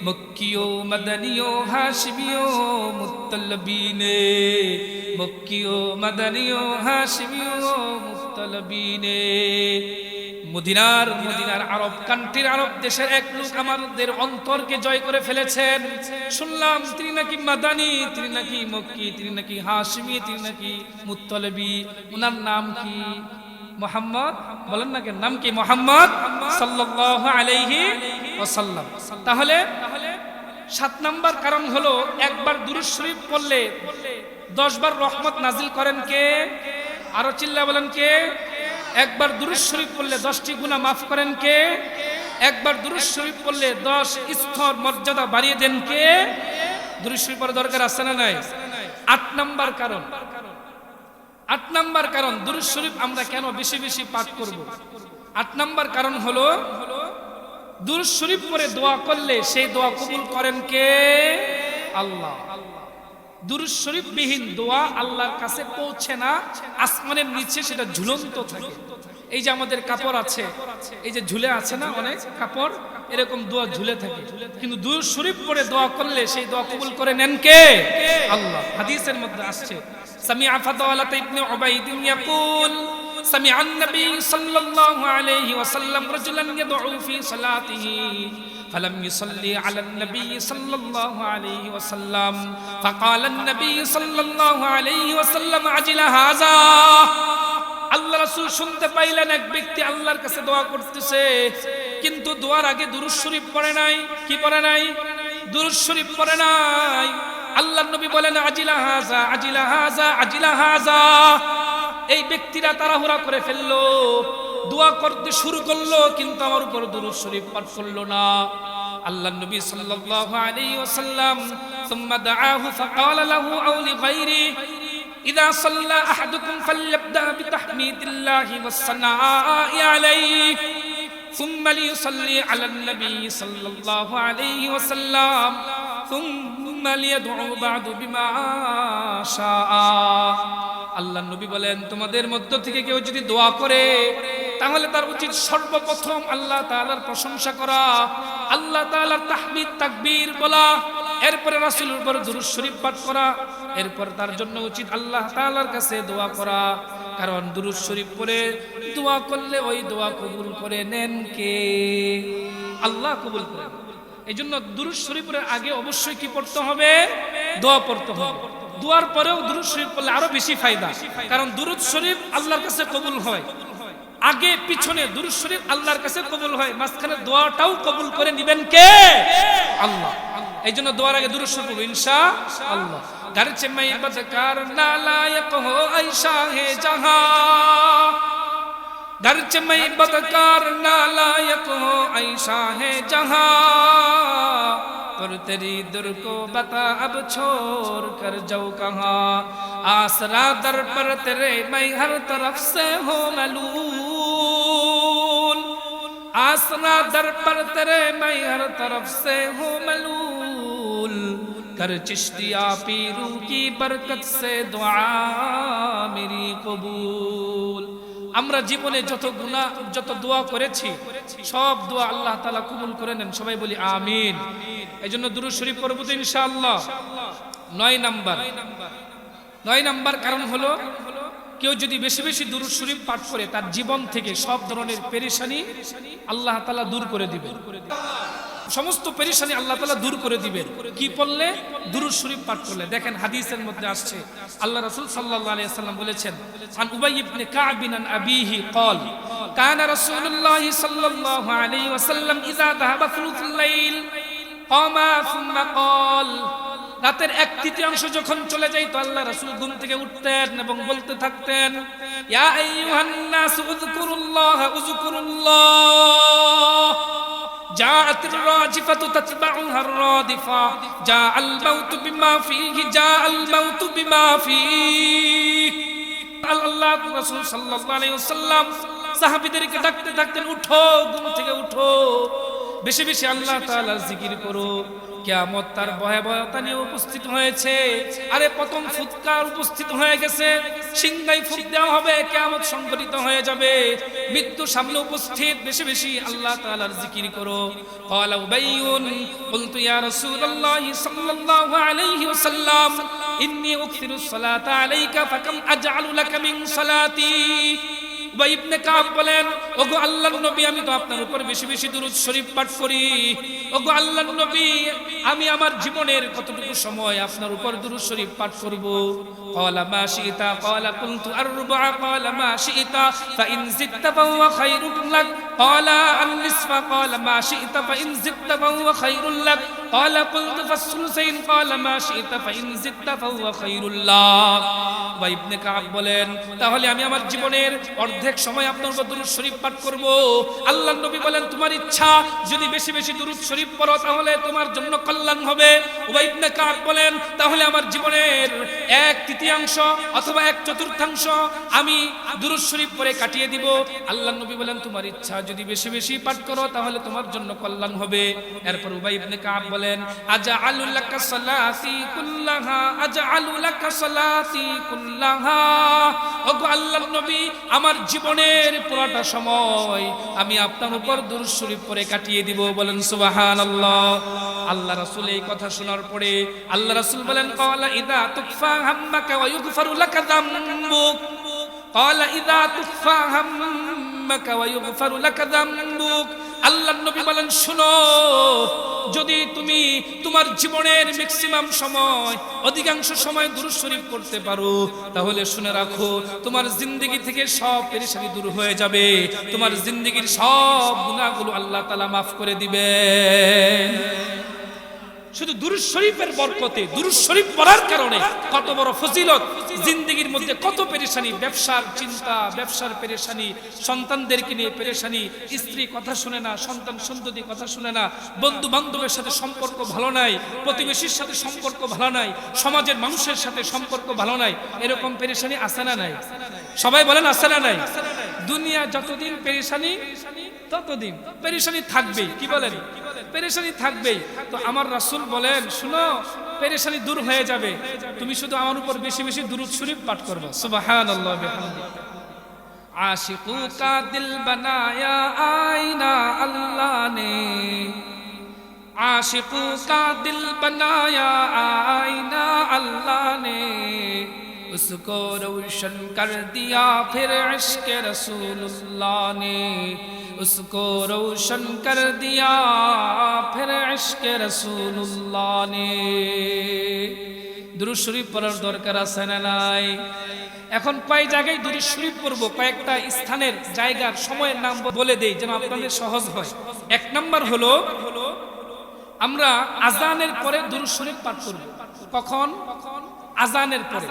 मक्कियो मदनियो हाशिमियो मुत्तलबी ने, मक्कियो मदनियो हाशिमियो मुत्तलबी ने। মদিনার আরব কান্ট্রির, আরব দেশের এক লোক আমাদের অন্তরকে জয় করে ফেলেছেন। শুনলাম তিনি নাকি মাদানী, তিনি নাকি মক্কি, তিনি নাকি হাশিমি, তিনি নাকি মুত্তালিবি। ওনার নাম কি? মুহাম্মদ। বলেন না কেন নাম কি? মুহাম্মদ সাল্লাল্লাহু আলাইহি ওয়াসাল্লাম। তাহলে 7 নাম্বার কারণ হলো একবার দুরূদ শরীফ পড়লে 10 বার রহমত নাজিল করেন কে? আরো চিল্লা বলেন কে? একবার দুরূদ শরীফ পড়লে 10টি গুনাহ মাফ করেন কে? একবার দুরূদ শরীফ পড়লে 10 স্তর মর্যাদা বাড়িয়ে দেন কে? দুরূদ শরীফ পড়ার দরকার আছে না নাই? 8 নাম্বার কারণ, 8 নাম্বার কারণ দুরূদ শরীফ আমরা কেন বেশি বেশি পাঠ করব? 8 নাম্বার কারণ হলো দুরূদ শরীফ পড়ে দোয়া করলে সেই দোয়া কবুল করেন কে? আল্লাহ। দুরূদ শরীফ বিহীন দোয়া আল্লাহর কাছে পৌঁছে না, আসমানের নিচে সেটা ঝুলন্ত থাকে। এই যে আমাদের কাপড় আছে, এই যে ঝুলে আছে না অনেক কাপড়, এরকম দোয়া ঝুলে থাকে। কিন্তু দুরূদ শরীফ পড়ে দোয়া করলে সেই দোয়া কবুল করে নেন কে? আল্লাহ। হাদিসের মধ্যে আসছে সামিআ ফাদালাত ইবনে উবাইদ ইয়াকুল সামিআ আন-নবী সাল্লাল্লাহু আলাইহি ওয়াসাল্লাম রাজুলান ইয়াদউ ফি সালাতিহি فلم يصلي على النبي صلى الله عليه وسلم فقال النبي صلى الله عليه وسلم عجل هذا আল্লাহ রাসূল শুনতে পাইলেন এক ব্যক্তি আল্লাহর কাছে দোয়া করতেছে কিন্তু দোয়ার আগে দুরূদ শরীফ পড়ে নাই কি পড়ে নাই দুরূদ শরীফ পড়ে নাই আল্লাহর নবী বলেন আজিলা হাযা আজিলা হাযা আজিলা হাযা এই ব্যক্তিরা তাড়াহুড়া করে ফেললো দোয়া করতে শুরু করলো কিন্তু আমার উপর দুরূদ শরীফ পাঠ করলো না আল্লাহর নবী সাল্লাল্লাহু আলাইহি ওয়াসাল্লাম ثم دعاه فقال له او لغيره اذا صلى احدكم فليبدا بتحميد الله والثناء عليه ثم ليصلي على النبي صلى الله عليه وسلم ثم ليدعو بعد بما شاء আল্লাহর নবী বলেন তোমাদের মধ্য থেকে কেউ যদি দোয়া করে তাহলে তার উচিত সর্বপ্রথম আল্লাহ তাআলার প্রশংসা করা আল্লাহ তাআলার তাহমিদ তাকবীর বলা এরপরে রাসূলের উপর দুরূদ শরীফ পাঠ করা এরপর তার জন্য উচিত আল্লাহ তাআলার কাছে দোয়া করা কারণ দুরূদ শরীফ পড়ে দোয়া করলে ওই দোয়া কবুল করে নেন কে আল্লাহ কবুল করেন এইজন্য দুরূদ শরীফের আগে অবশ্যই কি পড়তে হবে দোয়া পড়তে হবে দোয়ার পরেও দুরূদ শরীফ পড়লে আরো বেশি ফায়দা কারণ দুরূদ শরীফ আল্লাহর কাছে কবুল হয় আগে পিছনে দুরূদ শরীফ আল্লাহর কাছে কবুল হয় মাঝখানে দোয়াটাও কবুল করে নেবেন কে আল্লাহ এইজন্য দোয়ার আগে দুরূদ শরীফ পড়ব ইনশাআল্লাহ গরচে मैं बदकार ना लायक हो ऐसा है जहां गरचे मैं बदकार ना लायक हो ऐसा है जहां पर तेरी दर को बता अब छोड़ कर जाऊं कहां आसरा दर पर तेरे मैं हर तरफ से हो मलूल आसरा दर पर तेरे मैं हर तरफ से हो मलूल कर चिश्तिया पीरू की बरकत से दुआ मेरी कबूल আমরা জীবনে যত গুনাহ যত দোয়া করেছি সব দোয়া আল্লাহ তাআলা কবুল করে নেন সবাই বলি আমিন এইজন্য দুরূদ শরীফ পড়ব তো ইনশাআল্লাহ 9 নাম্বার কারণ হলো কেউ যদি বেশি বেশি দুরূদ শরীফ পাঠ করে তার জীবন থেকে সব ধরনের পেরেশানি আল্লাহ তাআলা দূর করে দিবেন সমস্ত পেরেশানি আল্লাহ তাআলা দূর করে দিবেন কি পড়লে দুরূদ শরীফ পাঠ করলে দেখেন হাদিসের মধ্যে আসছে আল্লাহ রাসূল সাল্লাল্লাহু আলাইহি ওয়াসাল্লাম বলেছেন আন উবাই ইবনে কাব আন আবিহি قال كان رسول الله صلى الله عليه وسلم اذا ذهب ثلث الليل قام ثم قال রাতের 1/3 যখন চলে যাইতো আল্লাহ রাসূল ঘুম থেকে উঠতেন এবং বলতে থাকতেন ইয়া আইয়ুহান নাস উযকুরুল্লাহ উযকুরুল্লাহ جاءت الراجفة تتبعها الرادفة جاء الموت بما فيه جاء الموت بما فيه আল্লাহ রাসূল সাল্লাল্লাহু আলাইহি ওয়াসাল্লাম সাহাবীদেরকে ডাকতে থাকতেন উঠো ঘুম থেকে উঠো বেশি বেশি আল্লাহ তাআলার জিকির করো কিয়ামত তার ভয়াবহতা নিয়ে উপস্থিত হয়েছে আরে প্রথম ফুৎকার উপস্থিত হয়ে গেছে সিংহায় ফুৎ দেওয়া হবে কিয়ামত সংঘটিত হয়ে যাবে মৃত্যু সামনে উপস্থিত বেশি বেশি আল্লাহ তাআলার জিকির করো ক্বালা উবাইয়ুন কুলতু ইয়া রাসূলুল্লাহ সাল্লাল্লাহু আলাইহি ওয়াসাল্লাম ইন্নী উকসিরুস সালাতা আলাইকা ফাকাম আজআলু লাকা মিন সালাতি উবাই ইবনে কাব বলেন ওগো আল্লাহর নবী আমি তো আপনার উপর বেশি বেশি দুরূদ শরীফ পাঠ করি ওগো আল্লাহর নবী আমি আমার জীবনের কতটুকু সময় আপনার উপর দুরূদ শরীফ পাঠ করব ক্বালা মা শিতা ক্বালা কুনতু আরবা'a ক্বালা মা শিতা ফাইন জিদতা ফাহুয়া খায়রুন লাক ক্বালা আন-নিসফা ক্বালা মা শিতা ফাইন জিদতা ফাহুয়া খায়রুন লাক ক্বালা কুনতু ফাস-সুলুসাইন ক্বালা মা শিতা ফাইন জিদতা ফাহুয়া খায়রুন লাক উবাই ইবনে কাব বলেন তাহলে আমি আমার জীবনের অর্ধেক সময় আপনার উপর দুরূদ শরীফ পাঠ করব আল্লাহর নবী বলেন তোমার ইচ্ছা যদি বেশি বেশি দুরূদ শরীফ পড়ো তাহলে তোমার জন্য কল্যাণ হবে উবাই ইবনে কাব বলেন তাহলে আমার জীবনের 1/3 অথবা 1/4 আমি দুরূদ শরীফ পড়ে কাটিয়ে দিব আল্লাহর নবী বলেন তোমার ইচ্ছা যদি বেশি বেশি পাঠ করো তাহলে তোমার জন্য কল্যাণ হবে এরপর উবাই ইবনে কাব বলেন আজআলু লাকা সালাতি কুল্লাহা আজআলু লাকা সালাতি কুল্লাহা ওগো আল্লাহর নবী আমার জীবনের পুরোটা সময় আমি আপনার উপর দুরূদ শরীফ পড়ে কাটিয়ে দিব বলেন সুবহানাল্লাহ আল্লাহ রাসূল এই কথা শোনার পরে আল্লাহ রাসূল বলেন ক্বালা ইযা তুকফা হাম্মাকা ওয়া ইগফারু লাকা যামবুক ক্বালা ইযা তুকফা হাম্মাকা ওয়া ইগফারু লাকা যামবুক আল্লাহর নবী বলেন, শুনো, যদি তুমি তোমার জীবনের ম্যাক্সিমাম সময়, অধিকাংশ সময় দুরূদ শরীফ পড়তে পারো, তাহলে শুনে রাখো তোমার জিন্দেগি থেকে সব পেরেশানি দূর হয়ে যাবে, তোমার জিন্দেগির সব গুনাহগুলো আল্লাহ তাআলা মাফ করে দিবেন। শুধু দুরূদ শরীফের বরকতে, দুরূদ শরীফ পড়ার কারণে কত বড় ফজিলত, জিন্দেগির মধ্যে কত পেরেশানি, ব্যবসার চিন্তা, ব্যবসার পেরেশানি, সন্তানদেরকে নিয়ে পেরেশানি, স্ত্রী কথা শুনে না, সন্তান সন্ততি কথা শুনে না, বন্ধু বান্ধবের সাথে সম্পর্ক ভালো নাই, প্রতিবেশীর সাথে সম্পর্ক ভালো নাই, সমাজের মানুষের সাথে সম্পর্ক ভালো নাই, এরকম পেরেশানি আছে না নাই? সবাই বলেন আছে না নাই? দুনিয়া যতদিন পেরেশানি ততদিন পেরেশানি থাকবেই। কি বলেন? পেরেশানি থাকবেই। তো আমার রাসূল বলেন, শুনো, পেরেশানি দূর হয়ে যাবে, তুমি শুধু আমার উপর বেশি বেশি দুরূদ শরীফ পাঠ করবা। সুবহানাল্লাহ বিহামদি। आशिकू का दिल बनाया आईना अल्लाह ने, आशिकू का दिल बनाया आईना अल्लाह ने, उसको रोशन कर दिया फिर इश्क रसूलुल्लाह ने, उसको रोशन कर दिया फिर इश्क रसूलुल्लाह ने। दुरूद शरीफ पढ़ार दरकार আছে না নাই? এখন কয় জায়গায় দুরূদ শরীফ পড়ব, কয়েকটা স্থানের, জায়গার, সময়ের নাম বলে দেই যেন আপনাদের সহজ হয়। এক নাম্বার হলো আমরা আজানের পরে দুরূদ শরীফ পাঠ করব। কখন? আজানের পরে।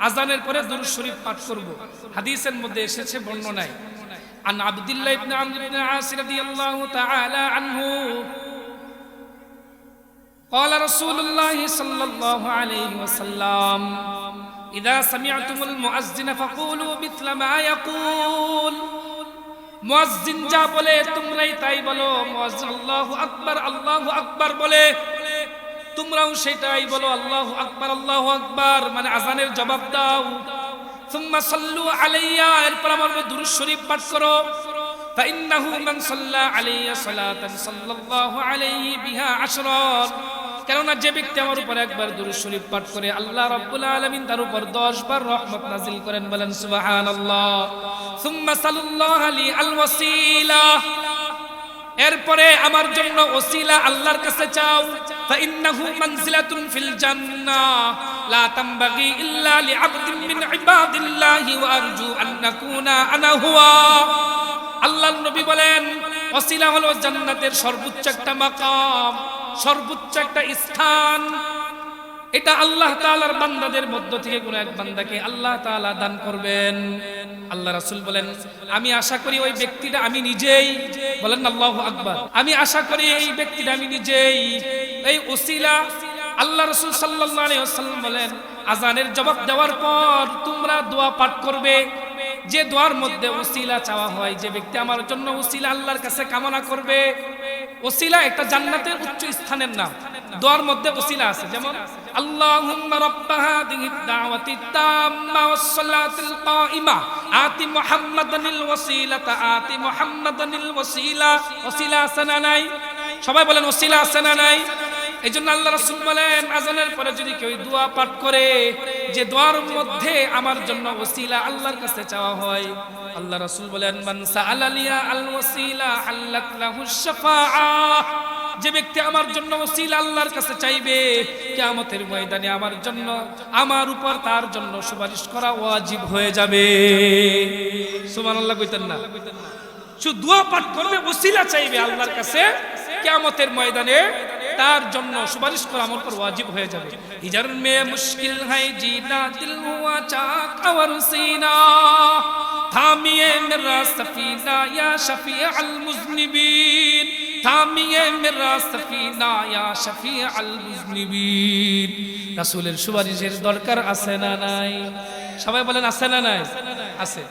আজানের পরে দুরূদ শরীফ পাঠ করব। হাদিসের মধ্যে এসেছে বর্ণনায়, আন আব্দুল্লাহ ইবনে আমর ইবনে আস রাদিয়াল্লাহু তাআলা আনহু قال رسول الله صلى الله عليه وسلم إذا سمعتم المؤذن فقولوا مثل ما يقول। মুয়াজ্জিন যা বলে তোমরাই তাই বলো। মুয়াজ্জিন আল্লাহু আকবার বলে তোমরাও সেটাই বলো, আল্লাহু আকবার, মানে আযানের জবাব দাও। সুম্মা সাল্লু আলাইয়া, এরপর আমার দুরূদ শরীফ পাঠ করো। ফাইন্নাহু মান সাল্লা আলাইয়া সালাতান সাল্লাল্লাহু আলাইহি বিহা আশরান, কেননা যে ব্যক্তি আমার উপর একবার দুরূদ শরীফ পাঠ করে আল্লাহ রাব্বুল আলামিন তার উপর 10 বার রহমত নাযিল করেন। বলেন সুবহানাল্লাহ। সুম্মা সাল্লাল্লাহু আলাইহি আল ওয়াসিলা, এরপরে আমার জন্য ওসিলা আল্লাহর কাছে চাও। ফাইন্নাহু মানজিলাতুন ফিল জান্নাহ লা তামবাগি ইল্লা লিআবদিন মিন ইবাদিল্লাহি ওয়া আরজু আন নাকুনা আনা হুয়া। আল্লাহর নবী বলেন, ওসিলা হলো জান্নাতের সর্বোচ্চ একটা মাকাম, সর্বোচ্চ একটা স্থান। এটা আল্লাহ তাআলার বান্দাদের মধ্য থেকে কোন এক বান্দাকে আল্লাহ তাআলা দান করবেন। আল্লাহ রাসূল বলেন, আমি আশা করি ওই ব্যক্তিটা আমি নিজেই, বলেন আল্লাহু আকবার, আমি আশা করি এই ব্যক্তিটা আমি নিজেই এই ওসিলা। আল্লাহ রাসূল সাল্লাল্লাহু আলাইহি ওয়াসাল্লাম বলেন, আযানের জবাব দেওয়ার পর তোমরা দোয়া পাঠ করবে, যে দোয়ার মধ্যে ওসিলা চাওয়া হয়, যে ব্যক্তি আমার জন্য ওসিলা আল্লাহর কাছে কামনা করবে। ওসিলা একটা জান্নাতের উচ্চ স্থানের নাম। দোয়ার মধ্যে ওসিলা আছে, যেমন আল্লাহুম্মা রাব্বা হাযিহিদ দাওয়াতিত তাম্মা ওয়াস সালাতিল কাইমা আতি মুহাম্মাদানিল ওয়াসিলাতা আতি মুহাম্মাদানিল ওয়াসিলা। ওসিলা আছে না নাই? সবাই বলেন ওসিলা আছে না নাই? এইজন্য আল্লাহ রাসূল বলেন, আযানের পরে যদি কেউ দোয়া পাঠ করে, যে দোয়ার মধ্যে আমার জন্য ওসিলা আল্লাহর কাছে চাওয়া হয়, আল্লাহ রাসূল বলেন, মান সাআলা লিয়া আল ওয়াসিলা হাল্লাত লাহুশ শাফাআহ, যে ব্যক্তি আমার জন্য ওসিলা আল্লাহর কাছে চাইবে, কিয়ামতের ময়দানে আমার জন্য, আমার উপর তার জন্য সুপারিশ করা ওয়াজিব হয়ে যাবে। সুবহানাল্লাহ কইতেন না? শুধু দোয়া পাঠ করবে, ওসিলা চাইবে আল্লাহর কাছে, কিয়ামতের ময়দানে তার জন্য সুপারিশ করা আমার উপর ওয়াজিব হয়ে যাবে। হিজর মে মুশকিল है जीना दिल हुआ चाक और सीना, थामिए मेरा सफीना या शफी अल मुज़निबीन, थामिए मेरा सफीना या शफी अल मुज़निबीन। রাসূলের সুপারিশের দরকার আছে না নাই? সবাই বলেন আছে না নাই? আছে।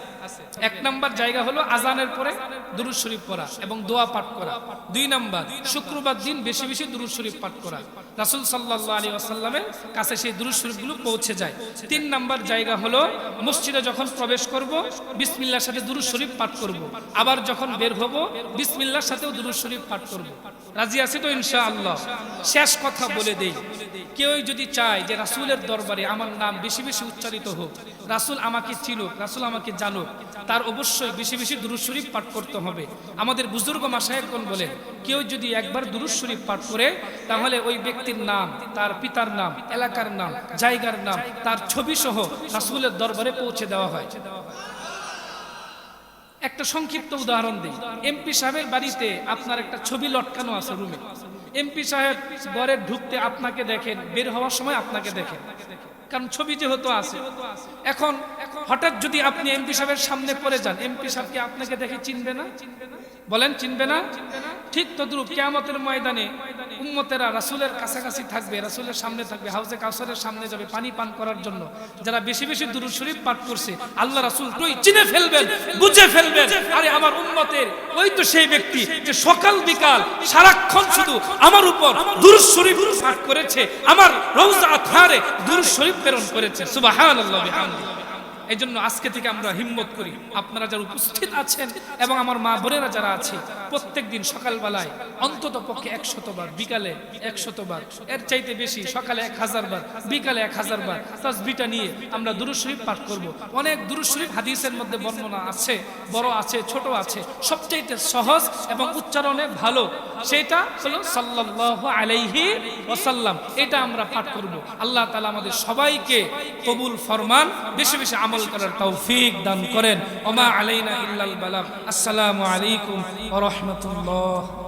এক নাম্বার জায়গা হলো আজানের পরে দুরূদ শরীফ পড়া এবং দোয়া পাঠ করা। দুই নাম্বার, শুক্রবার দিন বেশি বেশি দুরূদ শরীফ পাঠ করা, রাসূল সাল্লাল্লাহু আলাইহি ওয়াসাল্লামের কাছে সেই দুরূদ শরীফগুলো পৌঁছে যায়। তিন নাম্বার জায়গা হলো মসজিদে যখন প্রবেশ করব বিসমিল্লাহর সাথে দুরূদ শরীফ পাঠ করব, আবার যখন বের হব বিসমিল্লাহর সাথেও দুরূদ শরীফ পাঠ করব। রাজি আছি তো ইনশাআল্লাহ? শেষ কথা বলে দেই, কেউ যদি চায় যে রাসূলের দরবারে আমার নাম বেশি বেশি উচ্চারিত হোক, রাসূল আমাকে চিনুক, রাসূল আমাকে জানুক, তার অবশ্যই বেশি বেশি দুরূদ শরীফ পাঠ করতে হবে। আমাদের বুজুর্গ মাশায়েখগণ বলেন, কেউ যদি একবার দুরূদ শরীফ পাঠ করে তাহলে ওই ব্যক্তির নাম, তার পিতার নাম, এলাকার নাম, জায়গার নাম, তার ছবি সহ রাসূলের দরবারে পৌঁছে দেওয়া হয়। একটা সংক্ষিপ্ত উদাহরণ দিই। এমপি সাহেবের বাড়িতে আপনার একটা ছবি লটকানো আছে রুমে। এমপি সাহেব ঘরে ঢুকতে আপনাকে দেখেন, বের হওয়ার সময় আপনাকে দেখেন, কারণ ছবি যেহেতু আছে। এখন হঠাৎ যদি আপনি এমপি সাহেবের সামনে পড়ে যান, এমপি সাহেব কি আপনাকে দেখে চিনবে না? বলেন চিনবে না? ঠিক তদ্রূপ কিয়ামতের ময়দানে উম্মতেরা রাসূলের কাছাকাছি থাকবে, রাসূলের সামনে থাকবে, হাউজে কাউসারের সামনে যাবে পানি পান করার জন্য। যারা বেশি বেশি দুরূদ শরীফ পাঠ করছে আল্লাহ রাসূল তুই চিনে ফেলবেন, বুঝে ফেলবেন, আরে আমার উম্মতের ওই তো সেই ব্যক্তি যে সকাল বিকাল সারাক্ষণ শুধু আমার উপর দুরূদ শরীফ পাঠ করেছে, আমার রওজা আতহারে দুরূদ শরীফ প্রেরণ করেছে। সুবহানাল্লাহ বিহামদিহি। এই জন্য আজকে থেকে আমরা হিম্মত করি, আপনারা যারা উপস্থিত আছেন এবং আমার মা বোনেরা যারা আছে, প্রত্যেক দিন সকালবেলায় অন্তত পক্ষে 100 বার, বিকালে 100 বার, এর চাইতে বেশি, সকালে 1000 বার, বিকালে 1000 বার তাসবিহটা নিয়ে আমরা দুরূদ শরীফ পাঠ করব। অনেক দুরূদ শরীফ হাদিসের মধ্যে বর্ণনা আছে, বড় আছে, ছোট আছে। সবচাইতে সহজ এবং উচ্চারণে ভালো সেটা হলো সাল্লাল্লাহু আলাইহি ওয়াসাল্লাম। এটা আমরা পাঠ করব। আল্লাহ তাআলা আমাদের সবাইকে কবুল ফরমান, বেশি বেশি আমল করার তৌফিক দান করেন। ওমা আলাইনা ইল্লাল বালাগ। আসসালামু আলাইকুম ওয়া রাহমাতুল্লাহ।